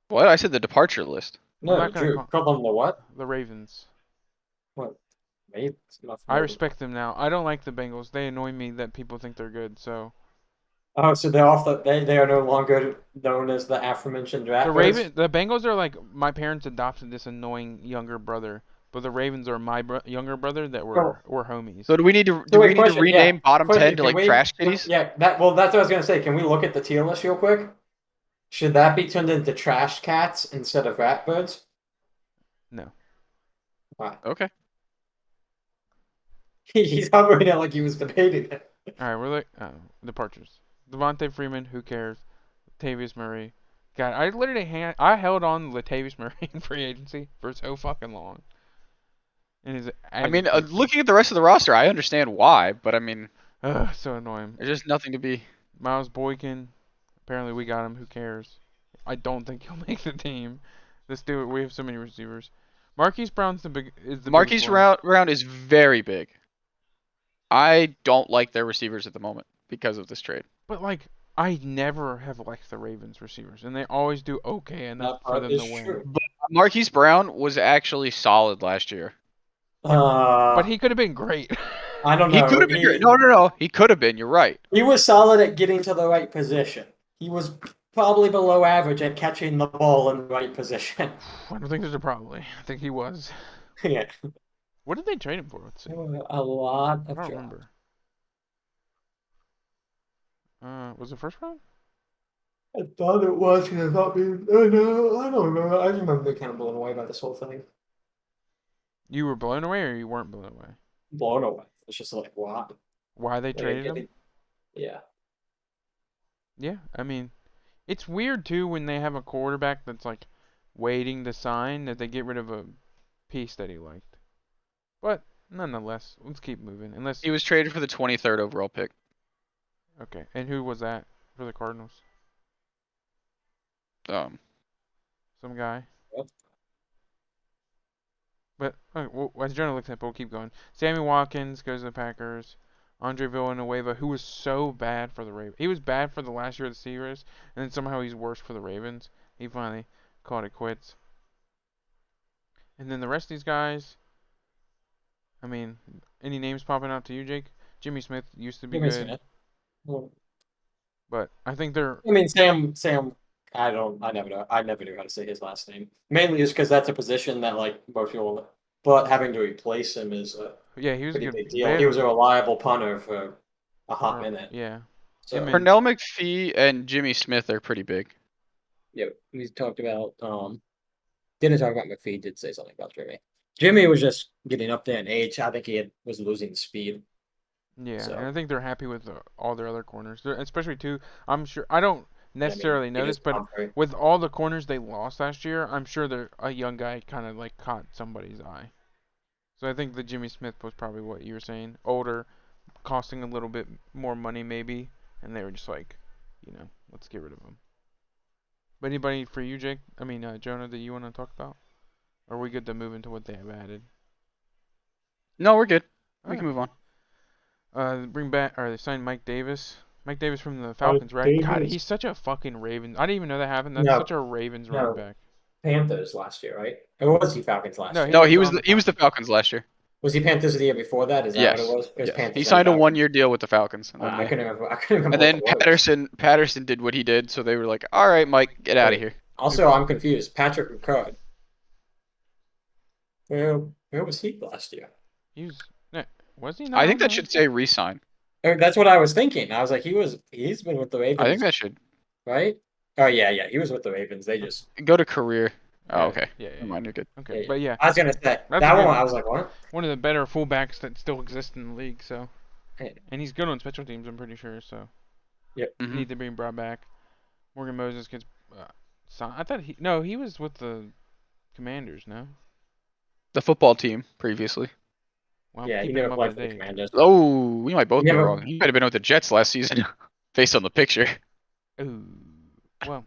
What? I said the departure list. No, not gonna Drew. Call them the what? The Ravens. What? Maybe it's not I familiar. respect them now. I don't like the Bengals. They annoy me that people think they're good. So Oh, so they're off the. They are no longer known as the aforementioned draft. the Bengals are like my parents adopted this annoying younger brother, but the Ravens are my younger brother that were homies. So do we need to So wait, we need to question, rename bottom Question, 10 to can like we- trash kitties? Yeah, that's what I was gonna say. Can we look at the tier list real quick? Should that be turned into trash cats instead of rat birds? No. Why? Okay. He's hovering it like he was debating it. All right, we're like departures. Devontae Freeman, who cares? Latavius Murray. God, I literally I held on Latavius Murray in free agency for so fucking long. And I mean, looking at the rest of the roster, I understand why, but I mean, so annoying. there's just nothing to be. Miles Boykin. Apparently we got him. Who cares? I don't think he'll make the team. Let's do it. We have so many receivers. Marquise Brown's the biggest Marquise one. Brown is very big. I don't like their receivers at the moment because of this trade. But like, I never have liked the Ravens receivers, and they always do okay enough That for part them is to win. true. Marquise Brown was actually solid last year. But he could have been great. I don't He know. could have been great. No. He could have been. You're right. He was solid at getting to the right position. He was probably below average at catching the ball in the right position. I don't think there's a probably. I think he was. Yeah. What did they trade him for? Let's see. A lot I of don't jobs. remember. Was it first round? I thought it was, and I thought maybe. Oh, no, I don't know. I remember being kind of blown away by this whole thing. You were blown away, or you weren't blown away? Blown away. It's just like, what? Why they traded him? Yeah. Yeah, I mean, it's weird too when they have a quarterback that's like waiting to sign that they get rid of a piece that he liked. But nonetheless, let's keep moving. Unless He was traded for the 23rd overall pick. okay, and who was that for the Cardinals? Some guy. Yep. But well, as Jonah looks at, we'll keep going. Sammy Watkins goes to the Packers. Andre Villanueva, who was so bad for the Ravens. He was bad for the last year of the Steelers, and then somehow he's worse for the Ravens. He finally called it quits. And then the rest of these guys, I mean, any names popping out to you, Jake? Jimmy Smith used to be Jimmy good, Smith. Well, but I think they're I mean, Sam. I never know. I never knew how to say his last name. Mainly just because that's a position that like most people. But having to replace him is a yeah, he was a pretty good. big They deal. He had was a reliable punter for a hot for minute. yeah. So Him and Pernell McPhee and Jimmy Smith are pretty big. yeah, we talked about didn't talk about McPhee. Did say something about Jimmy. Jimmy was just getting up there in age. I think was losing speed. Yeah, and So I think they're happy with all their other corners, especially too. I'm sure I don't I mean, necessarily know he this, was but Humphrey. with all the corners they lost last year, I'm sure a young guy kind of like caught somebody's eye. So I think the Jimmy Smith was probably what you were saying, older, costing a little bit more money maybe, and they were just like, let's get rid of him. But anybody for you, Jake? I mean, Jonah, that you want to talk about? Or are we good to move into what they have added? No, we're good. We Alright. can move on. Bring back, or they signed Mike Davis. Mike Davis from the Oh, Falcons, right? God, Davis. he's such a fucking Raven. I didn't even know that happened. That's No, such a Ravens running no. back. Panthers last year, right? Or was he Falcons last No, year? No, he was on the, he was the Falcons last year. Was he Panthers the year before that? Is that what it Yes. was? It was Yes. Panthers He and signed a Falcons. 1-year deal with the Falcons, and then I they, couldn't remember. I couldn't remember. and then what it was. Patterson did what he did, so they were like, "All right, Mike, get out of here." Also, I'm confused. Patrick Ricard. Where was he last year? He was he not I think on that should say re-sign. That's what I was thinking. I was like, he's been with the I think Ravens, that should right? Oh yeah, he was with the Ravens. They just go to career. Oh, Yeah, okay. Yeah, Never mind, you're good. Okay, yeah. but yeah, I was gonna say That's that a good- one. I was like, what? one of the better fullbacks that still exist in the league. So, Hey. and he's good on special teams. I'm pretty sure. So, Mhm. need to be brought back. Morgan Moses gets signed. I thought he was with the Commanders. No, The football team previously. well, Yeah, he keeping never him up played to for the date. Commanders. Oh, we might both be Never- wrong. He might have been with the Jets last season, based on the picture. Ooh, well,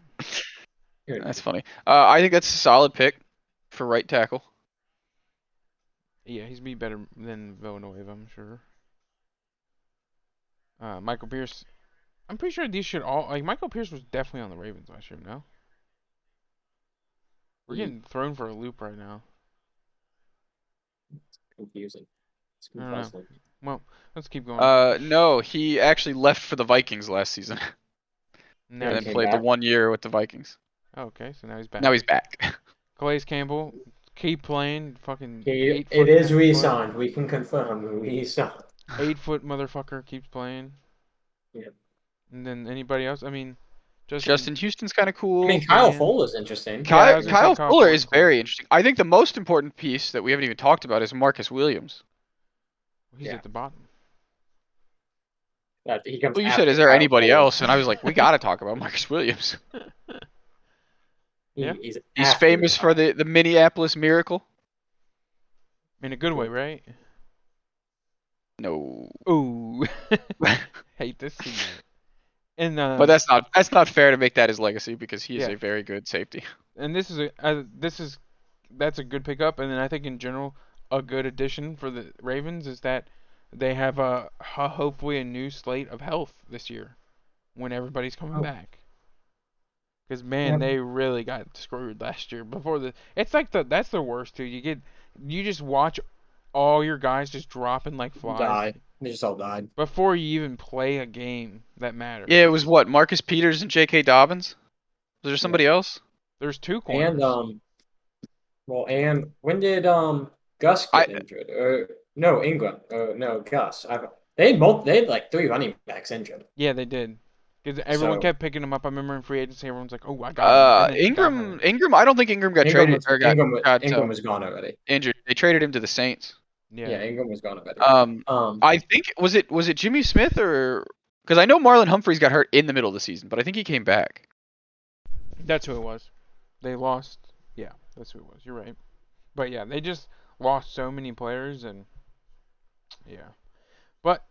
That's funny. I think that's a solid pick for right tackle. yeah, he's be better than Villanueva, I'm sure. Michael Pierce. I'm pretty sure these should all Michael Pierce was definitely on the Ravens last year. No, we're getting thrown for a loop right now. Confusing. It's I don't know. confusing. Well, let's keep going. No, he actually left for the Vikings last season, Now and he then came played the back. 1 year with the Vikings. okay, so now he's back. Now he's back. Calais Campbell, keep playing. Fucking It 8 foot. is re-signed. We can confirm re-signed. 8 foot motherfucker keeps playing. Yeah. And then anybody else? I mean, Justin Houston's kind of cool. I mean, Kyle man. Fuller's interesting. Yeah, I was Kyle gonna say Kyle Fuller Fuller's is cool. very interesting. I think the most important piece that we haven't even talked about is Marcus Williams. He's Yeah. at the bottom. He comes Well, you after said, is there Kyle anybody Fuller. else? And I was like, we got to talk about Marcus Williams. Yeah. He's He's after famous for Kyle. the Minneapolis Miracle. In a good way, right? No. Ooh. Hate this scene. And But that's not fair to make that his legacy because he is Yeah. a very good safety. and this is that's a good pickup, and then I think in general a good addition for the Ravens is that they have hopefully a new slate of health this year when everybody's coming Oh. back. Because man, Yeah. they really got screwed last year. It's like that's the worst too. You just watch all your guys just dropping like flies Died. They just all died. before you even play a game that matters. Yeah, it was what, Marcus Peters and J.K. Dobbins? Was there somebody else? There's 2 corners. And when did Gus get injured? No, Ingram. No, Gus. They had like 3 running backs injured. Yeah, they did. Because everyone So- kept picking him up. I remember in free agency, everyone's like, "Oh, I got him." And then he got hurt. Ingram. I don't think Ingram got traded or got Ingram was gone already. injured. They traded him to the Saints. Yeah, Ingram was gone already. I think was it Jimmy Smith or because I know Marlon Humphreys got hurt in the middle of the season, but I think he came back. That's who it was. They lost. Yeah, that's who it was. You're right. But yeah, they just lost so many players, and yeah. But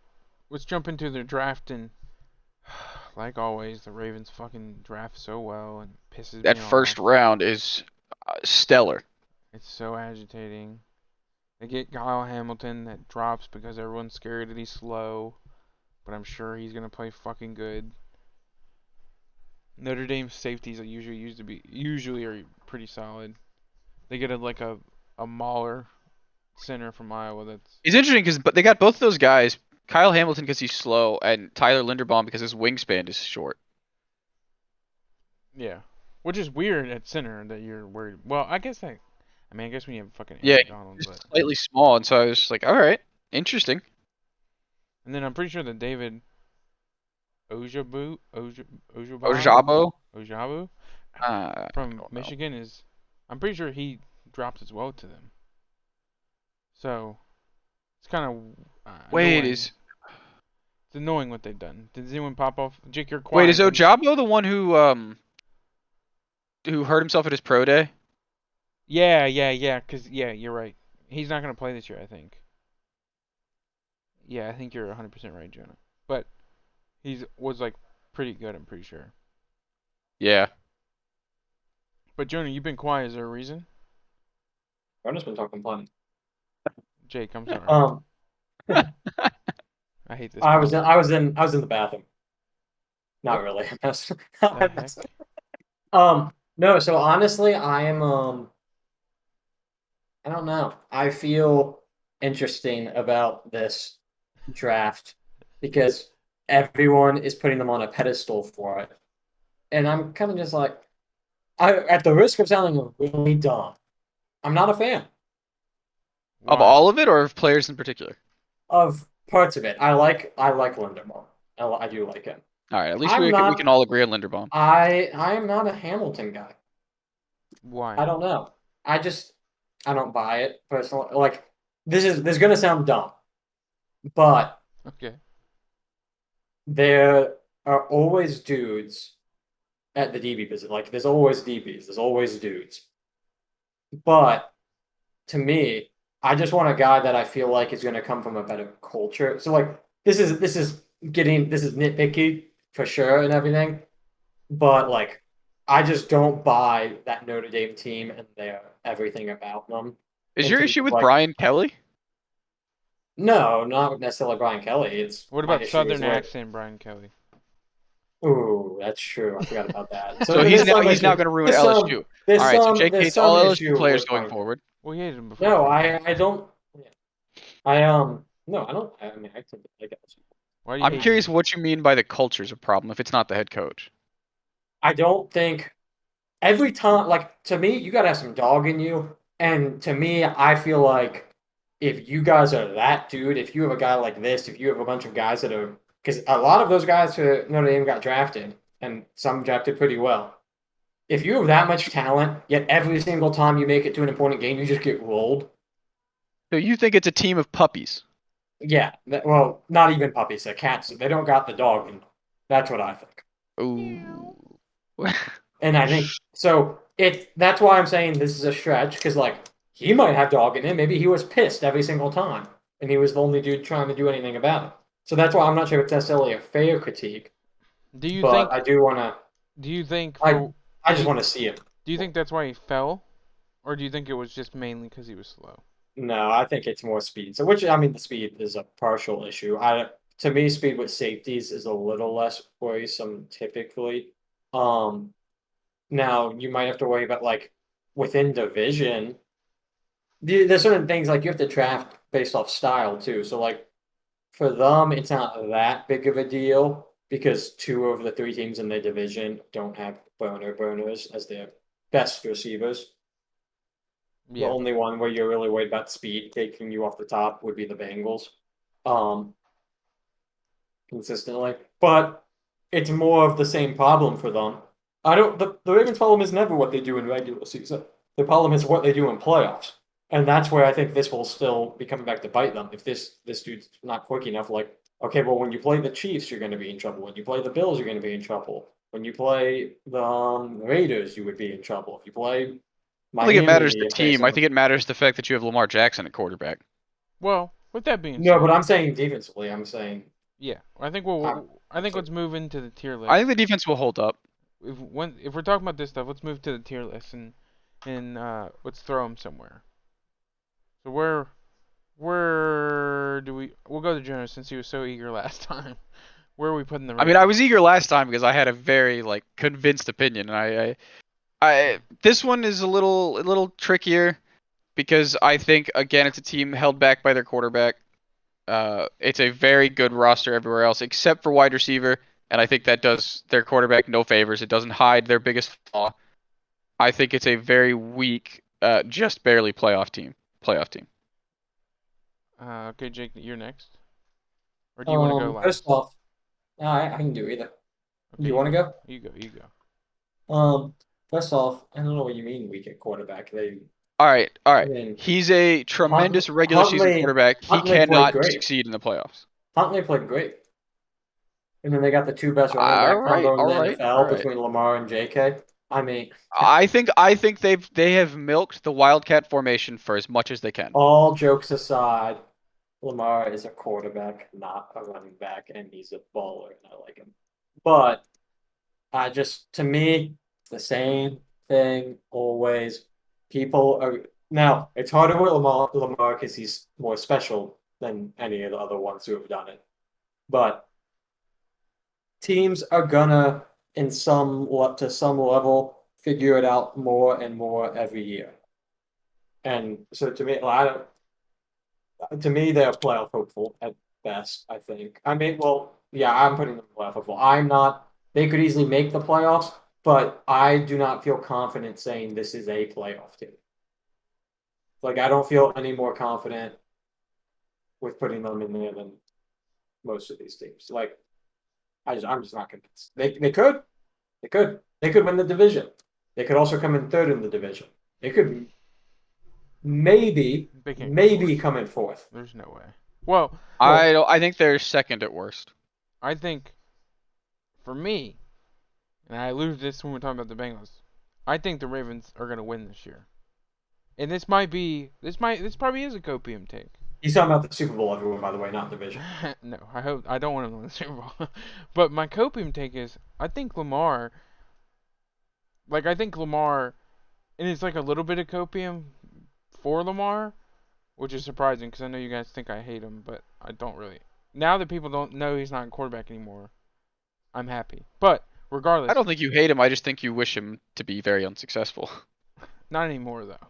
let's jump into the draft, and like always, the Ravens fucking draft so well and pisses That me first off. round is stellar. It's so agitating. They get Kyle Hamilton that drops because everyone's scared that he's slow. but I'm sure he's gonna play fucking good. Notre Dame safeties are usually are pretty solid. They get a mauler center from Iowa that's It's interesting but they got both of those guys, Kyle Hamilton because he's slow, and Tyler Linderbaum because his wingspan is short. yeah, which is weird at center that you're worried. Well, I guess I guess when you have fucking Yeah, Aaron Donald, he's but slightly small, and so I was just like, all right, interesting. and then I'm pretty sure that David Ojabu Oja Ojabaro Ojabo, Ojabu I from don't know. Michigan I'm pretty sure he dropped as well to them. So it's kind of Wait, annoying. It's annoying what they've done. Did anyone pop off? Jake, you're is quiet. Ojabo the one who hurt himself at his pro day? Yeah. Cause yeah, you're right. He's not gonna play this year, I think. Yeah, I think you're 100% right, Jonah. But was like pretty good. I'm pretty sure. Yeah. But Jonah, you've been quiet. Is there a reason? I've just been talking plenty. Jake, I'm sorry. I hate this. I was pause. in the bathroom. Not What really. the heck? No, so honestly, I am I don't know. I feel interesting about this draft because everyone is putting them on a pedestal for it. And I'm kind of just like at the risk of sounding really dumb, I'm not a fan Of Why? all of it, or of players in particular? of parts of it. I like Linderbaum. I do like him. All right, at least I'm we can not all agree on Linderbaum. I am not a Hamilton guy. Why? I don't know. I don't buy it personally. Like this is gonna sound dumb, but Okay. there are always dudes at the DB position. Like there's always DBs, there's always dudes. But to me, I just want a guy that I feel like is gonna come from a better culture. So like this is nitpicky for sure and everything, but like I just don't buy that Notre Dame team and their everything about them. Is And your to me, issue with like Brian Kelly? no, not necessarily Brian Kelly. It's What my about issue is Southern with. accent, Brian Kelly? Ooh, that's true. I forgot about that. So So there's some he's now issue. going to ruin There's some LSU. All there's right, so some Jake there's hates some all LSU issue players with going Brian. forward. Well, he hated him before No, too. I don't. I no, I don't. I mean, I think I guess. Why do you I'm hate him? curious what you mean by the culture's a problem if it's not the head coach. I don't think every time, like to me, you gotta have some dog in you, and to me, I feel like if you guys are that dude, if you have a guy like this, if you have a bunch of guys that are, because a lot of those guys who Notre Dame got drafted, and some drafted pretty well. If you have that much talent, yet every single time you make it to an important game, you just get rolled. So you think it's a team of puppies? Yeah, well, not even puppies, they're cats. They don't got the dog in them. That's what I think. Ooh. And I think so. That's why I'm saying this is a stretch because like he might have dog in him. Maybe he was pissed every single time, and he was the only dude trying to do anything about it. So that's why I'm not sure if it's necessarily a fair critique, Do you but think? I do want to. Do you think I for? I Do just you, want to see him. do you think that's why he fell, or do you think it was just mainly because he was slow? No, I think it's more speed. So, which I mean, the speed is a partial issue. To me, speed with safeties is a little less worrisome typically. Um, Now you might have to worry about like within division. There's certain things like you have to draft based off style too. So like for them, it's not that big of a deal because two of the three teams in the division don't have burners as their best receivers. The Yeah. only one where you're really worried about speed taking you off the top would be the Bengals. Um, Consistently. But it's more of the same problem for them. I don't the Ravens problem is never what they do in regular season. The problem is what they do in playoffs. And that's where I think this will still be coming back to bite them. If this dude's not quick enough, like, okay, well when you play the Chiefs, you're gonna be in trouble. When you play the Bills, you're gonna be in trouble. When you play the Raiders, you would be in trouble. If you play I don't think it matters Miami, the if they team. I think it matters the fact that you have Lamar Jackson at quarterback. Well, with that being no, said, but I'm saying defensively, I'm saying yeah, I think I'm, I think let's move into the tier I list. think the defense will hold up. If we're talking about this stuff, let's move to the tier list and let's throw them somewhere. So Where do we? We'll go to Jonah since he was so eager last time. Where are we putting the I Ravens? mean, I was eager last time because I had a very convinced opinion, and I this one is a little trickier because I think again it's a team held back by their quarterback. It's a very good roster everywhere else except for wide receiver, and I think that does their quarterback no favors. It doesn't hide their biggest flaw. I think it's a very weak, just barely playoff team. Okay, Jake, you're next. Or do you want to go First last? off, I can do either. Okay, You want to go? You go. You go. First off, I don't know what you mean weak at quarterback. All right. I mean, He's a tremendous regular season Huntley, quarterback. He Huntley played cannot great. succeed in the playoffs. Huntley played great. And then they got the two best running All back right. combo in All the right. All NFL right. between Lamar and JK. I mean, I think they have milked the Wildcat formation for as much as they can. all jokes aside, Lamar is a quarterback, not a running back, and he's a baller, and I like him. But to me, the same thing always. People are now. It's harder with Lamar because he's more special than any of the other ones who have done it. But teams are gonna, to some level, figure it out more and more every year. And so to me, they're playoff hopeful at best, I think. I mean, well, yeah, I'm putting them playoff hopeful. I'm not. They could easily make the playoffs, but I do not feel confident saying this is a playoff team. Like, I don't feel any more confident with putting them in there than most of these teams. Like, I'm just not convinced. They could win the division. They could also come in third in the division. They could maybe come in fourth. There's no way. Well, I think they're second at worst. I think for me, and I alluded to this when we were talking about the Bengals, I think the Ravens are going to win this year. And this probably is a copium take. He's talking about the Super Bowl, everyone, by the way, not division. No, I don't want to win the Super Bowl. But my copium take is I think Lamar, and it's like a little bit of copium for Lamar, which is surprising because I know you guys think I hate him, but I don't really. Now that people don't know he's not a quarterback anymore, I'm happy. But regardless, I don't think you hate him. I just think you wish him to be very unsuccessful. not anymore though,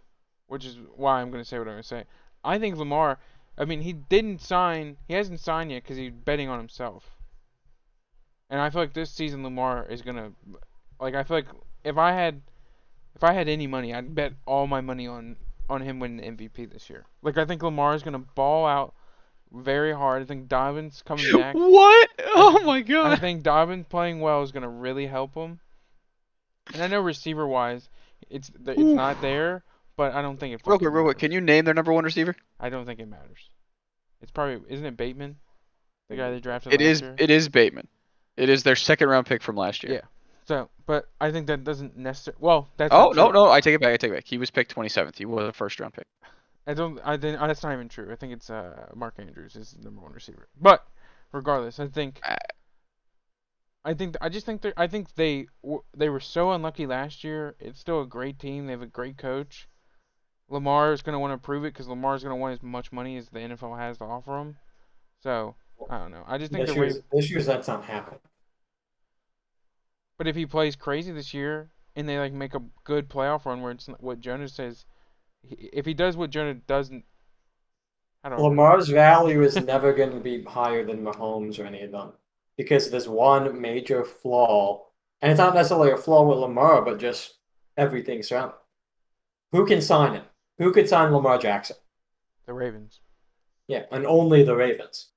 which is why I'm going to say what I'm going to say. I think Lamar. I mean, he hasn't signed yet because he's betting on himself. And I feel like this season Lamar is gonna, I feel like if I had any money, I'd bet all my money on him winning the MVP this year. Like I think Lamar is gonna ball out very hard. I think Dobbins coming back. What? Oh my I god. think Dobbins playing well is gonna really help him. And I know receiver wise, it's not there, but I don't think it. Real quick. Can you name their number one receiver? I don't think it matters. It's probably isn't it Bateman, the guy they drafted It last is. year? It is Bateman. It is their second round pick from last year. Yeah. So, but I think that doesn't necessarily. Well, that's. Oh not true. no! I take it back. He was picked 27th. He was a first round pick. That's not even true. I think it's Mark Andrews is the number one receiver. But regardless, I think they were so unlucky last year. It's still a great team. They have a great coach. Lamar is going to want to prove it because Lamar is going to want as much money as the NFL has to offer him. So I don't know. I just think this year's that's not happening. But if he plays crazy this year and they make a good playoff run where it's what Jonah says, if he does what Jonah doesn't, I don't know. Lamar's value is never going to be higher than Mahomes or any of them because there's one major flaw, and it's not necessarily a flaw with Lamar, but just everything surrounding. Who can sign him? Who could sign Lamar Jackson? The Ravens. Yeah, and only the Ravens.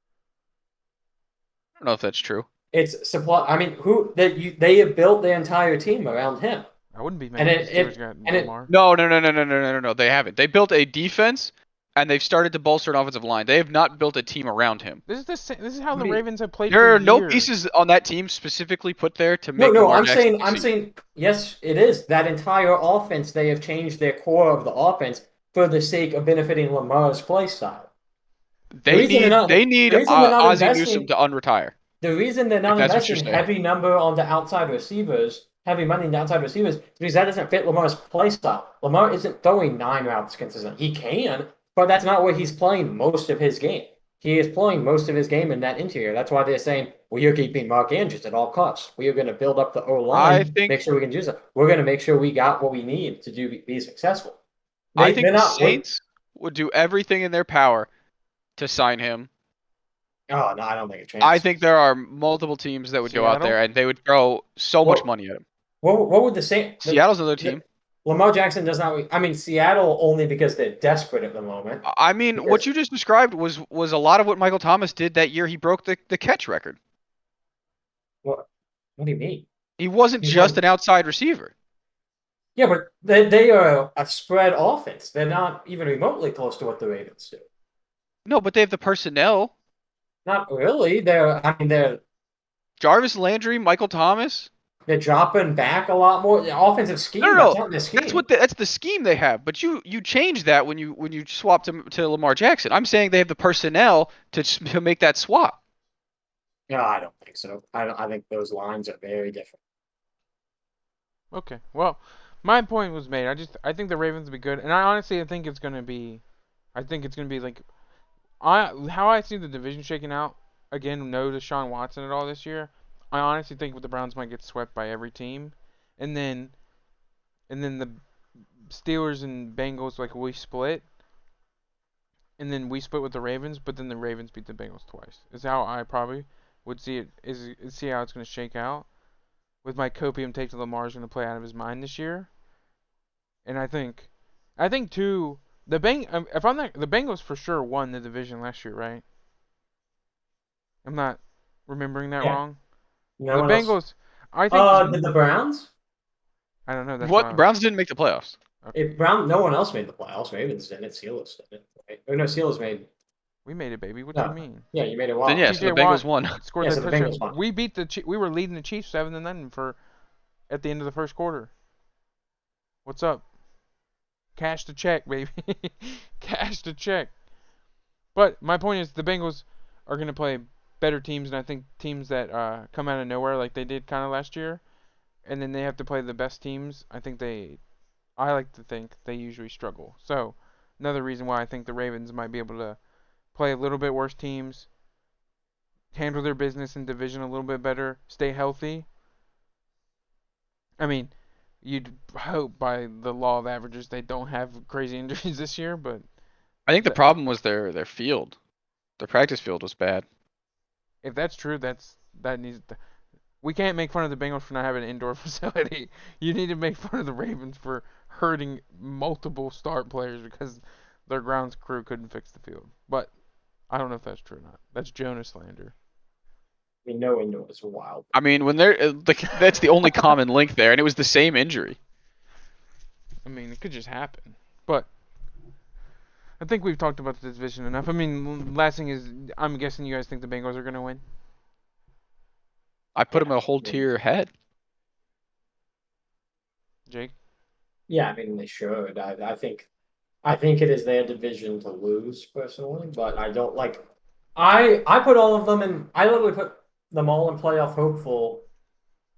I don't know if that's true. It's supply. I mean, they have built their entire team around him. I wouldn't be mad if the Steelers got Lamar. No. They haven't. They built a defense, and they've started to bolster an offensive line. They have not built a team around him. This is how the Ravens have played. There are for no years. pieces on that team specifically put there to make. No. Lamar Jackson I'm saying yes, it is that entire offense. They have changed their core of the offense for the sake of benefiting Lamar's play style. They need Ozzie Newsome to unretire. The reason they're not investing heavy money on the outside receivers, is because that doesn't fit Lamar's play style. Lamar isn't throwing 9 routes consistently. He can, But that's not where he's playing most of his game. He is playing most of his game in that interior. That's why they're saying, we are keeping Mark Andrews at all costs. We are going to build up the O I line, think make sure we can use it. We're going to make sure we got what we need to be successful. I think They're the not. Saints would do everything in their power to sign him. Oh no, I don't think a chance. I think there are multiple teams that would go out Seattle? there and they would throw so much What- money at him. What would the Saints? Seattle's another team. Lamar Jackson does not. I mean, Seattle only because they're desperate at the moment. I mean, what Because- you just described was a lot of what Michael Thomas did that year. He broke the catch record. What? What do you mean? He wasn't He just wasn't- an outside receiver. Yeah, but they are a spread offense. They're not even remotely close to what the Ravens do. No, but they have the personnel. Not really. They're Jarvis Landry, Michael Thomas. dropping back a lot more. The offensive scheme. No, That's no, not the scheme. that's the scheme they have. But you change that when you swap to Lamar Jackson. I'm saying they have the personnel to make that swap. No, I don't think so. I think those lines are very different. Okay. Well, my point was made. I think the Ravens will be good, and I think it's gonna be like how I see the division shaking out. Again, no Deshaun Watson at all this year. I honestly think the Browns might get swept by every team, and then the Steelers and Bengals like we split, and then we split with the Ravens, but then the Ravens beat the Bengals twice. Is how I probably would see it. See how it's gonna shake out. With my Copium take to Lamar's going to play out of his mind this year. And I think too, the Bengals for sure won the division last year, right? I'm not remembering that Yeah. wrong. No The one else- Bengals, I think. Did the Browns? I don't know. That's What not- Browns didn't make the playoffs. No one else made the playoffs. Ravens didn't. Steelers didn't. Right? Or no, Steelers made. We made it, baby. What No. do you mean? Yeah, you made it well. Then yes, TJ the Bengals Watt won. Scored Yeah, that so the touchdown. Bengals won. We beat we were leading the Chiefs 7-0 at the end of the first quarter. What's up? Cash the check, baby. Cash the check. But my point is the Bengals are going to play better teams, and I think teams that come out of nowhere like they did kind of last year, and then they have to play the best teams. I like to think they usually struggle. So another reason why I think the Ravens might be able to play a little bit worse teams, handle their business in division a little bit better, stay healthy. I mean, you'd hope by the law of averages they don't have crazy injuries this year, but I think the problem was their field. Their practice field was bad. if that's true, we can't make fun of the Bengals for not having an indoor facility. You need to make fun of the Ravens for hurting multiple start players because their grounds crew couldn't fix the field. But I don't know if that's true or not. That's Jonah slander. I mean, no indoor is wild. I mean, when that's the only common link there, and it was the same injury. I mean, it could just happen. But I think we've talked about the division enough. I mean, last thing is, I'm guessing you guys think the Bengals are going to win? I put them a whole tier ahead. Jake? Yeah, I mean they should. I think it is their division to lose personally, but I don't like. I put all of them in. I literally put them all in playoff hopeful,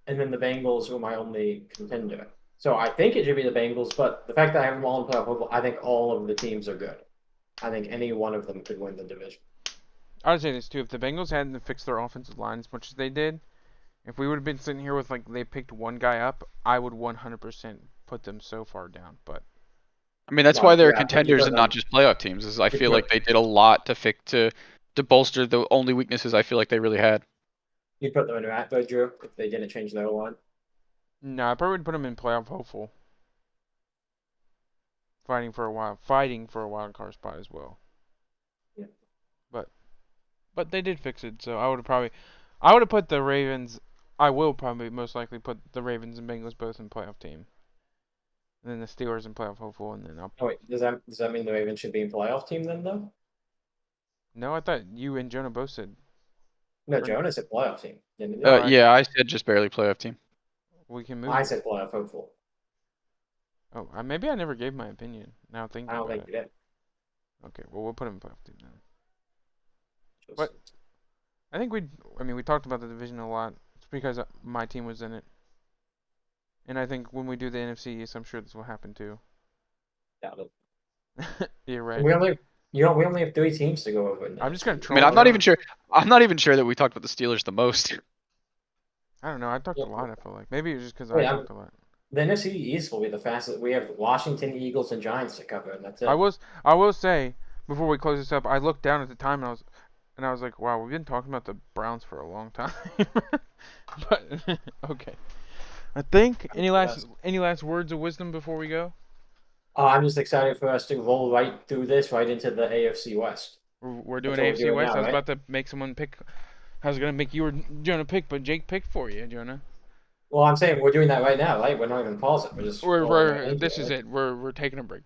and then the Bengals were my only contender. So I think it should be the Bengals, but the fact that I have them all in playoff hopeful, I think all of the teams are good. I think any one of them could win the division. I would say this too. If the Bengals hadn't fixed their offensive line as much as they did, if we would have been sitting here with like they picked one guy up, I would 100% put them so far down. But I mean, that's Well, why they're yeah, I think contenders you and put not them- just playoff teams. Is I you feel put- like they did a lot to bolster the only weaknesses I feel like they really had. You'd put them in that though, Drew, if they didn't change their line. no, I probably would put them in playoff hopeful, fighting for a wild card spot as well. Yeah. But they did fix it, so I would have put the Ravens. I will probably most likely put the Ravens and Bengals both in playoff team. And then the Steelers in playoff hopeful, and then I'll. Oh wait, does that mean the Ravens should be in playoff team then though? No, I thought you and Jonah both said No, Jonas said playoff team. Didn't he? Alright. Yeah, I said just barely playoff team. we can move. I said playoff hopeful. Oh, maybe I never gave my opinion. Now thinking I don't about think it. you did. Okay, well we'll put him in playoff team then. Just- What? I think we talked about the division a lot. It's because my team was in it. And I think when we do the NFC East, I'm sure this will happen too. Doubt it. You're right. We only have 3 teams to go over. in the I'm just gonna NFC. I troll. mean, I'm not around. even sure. I'm not even sure that we talked about the Steelers the most. I don't know. I talked Yeah. a lot. I feel like maybe it's just because I Wait, talked a lot. The NFC East will be the fastest. We have Washington, Eagles, and Giants to cover, and that's it. I will say before we close this up, I looked down at the time and I was like, wow, we've been talking about the Browns for a long time. But okay. I think any last words of wisdom before we go? I'm just excited for us to roll right through this, right into the AFC West. We're doing That's what we're AFC doing West. now, I was right? about to make someone pick. I was gonna make you or Jonah pick, but Jake picked for you, Jonah. Well, I'm saying we're doing that right now, right? We're not even pausing. We're just rolling right into This it, is right? it. We're taking a break.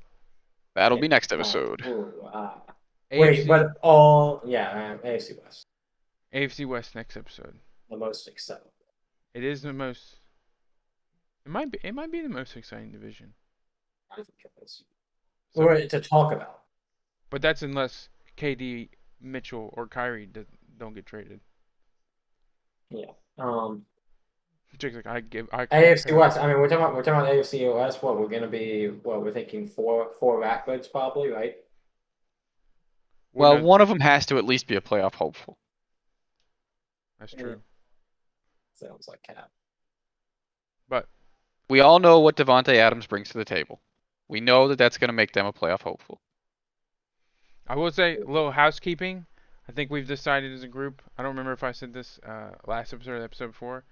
That'll Yeah. be next episode. Wait, AFC but AFC West, AFC West next episode. the most exciting. It is the most. It might be the most exciting division. I think it is. So, Or to talk about. but that's unless KD, Mitchell, or Kyrie don't get traded. Yeah. Jake's like I AFC care. West. I mean, we're talking about AFC West. What we're gonna be? What we're thinking four Ratbirds probably, right? Well, no, one of them has to at least be a playoff hopeful. that's Yeah. true. Sounds like cap. But We all know what Devontae Adams brings to the table. We know that that's going to make them a playoff hopeful. I will say a little housekeeping. I think we've decided as a group. I don't remember if I said this last episode or episode before.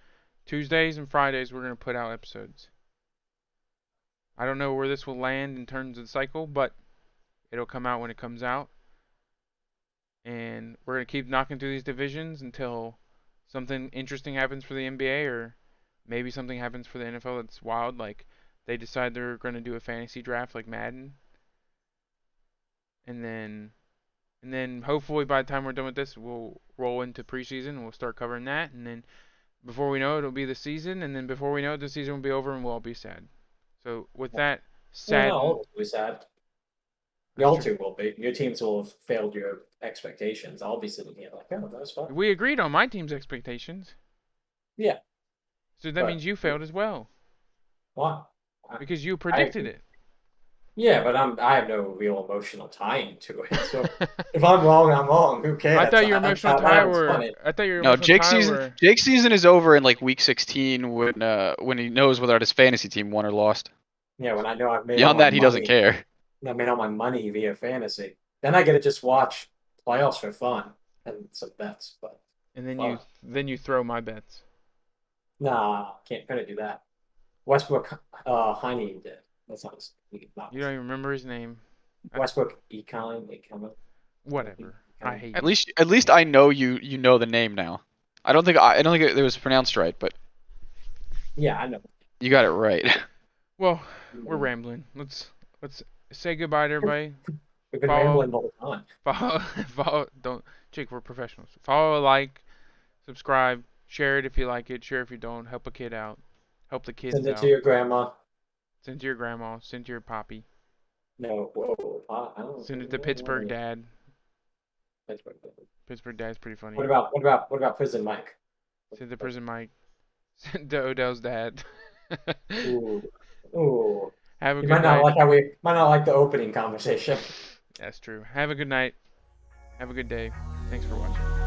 Tuesdays and Fridays we're gonna put out episodes. I don't know where this will land in terms of the cycle, but it'll come out when it comes out. And we're gonna keep knocking through these divisions until something interesting happens for the NBA or maybe something happens for the NFL that's wild, like they decide they're gonna do a fantasy draft like Madden. And then hopefully by the time we're done with this, we'll roll into preseason and we'll start covering that. And then before we know it, it'll be the season. And then before we know it, the season will be over and we'll all be sad. So with that Yeah, sad, no, all will be sad. Y'all two will be. Your teams will have failed your expectations. I'll be sitting here like, oh, that was fun. we agreed on my team's expectations. Yeah. So that But- means you failed as well What? because you predicted it. Yeah, but I have no real emotional tie into it. So if I'm wrong, I'm wrong. Who cares? I thought your emotional tie was were. funny. I thought your No, emotional Jake's tie season. were. Jake's season is over in like week 16 when he knows whether his fantasy team won or lost. Yeah, when I know I've made all Beyond my that, he doesn't money. care. I made all my money via fantasy. Then I get to just watch playoffs for fun and some bets. But And Fuck. then you throw my bets. nah, couldn't do that. Westbrook, Honey did. That's not his. You don't even remember his name. Westbrook Econ. Whatever. I hate. At least I know you know the name now. I don't think it was pronounced right, but Yeah, I know. you got it right. Well, we're rambling. Let's say goodbye to everybody. We've been Follow- rambling the whole time. Follow. Don't. Jake, we're professionals. Follow, like, subscribe, share it if you like it, share if you don't. Help a kid out. Help the kids Send it out. to your grandma. Send to your grandma. Send to your poppy. No, whoa. I don't Send it to Pittsburgh Dad. Pittsburgh. Pittsburgh Dad's pretty funny. What about Prison Mike? Send to Prison Mike. Send to Odell's dad. Ooh. Have a You good might not night. like how we might not like the opening conversation. That's true. Have a good night. Have a good day. Thanks for watching.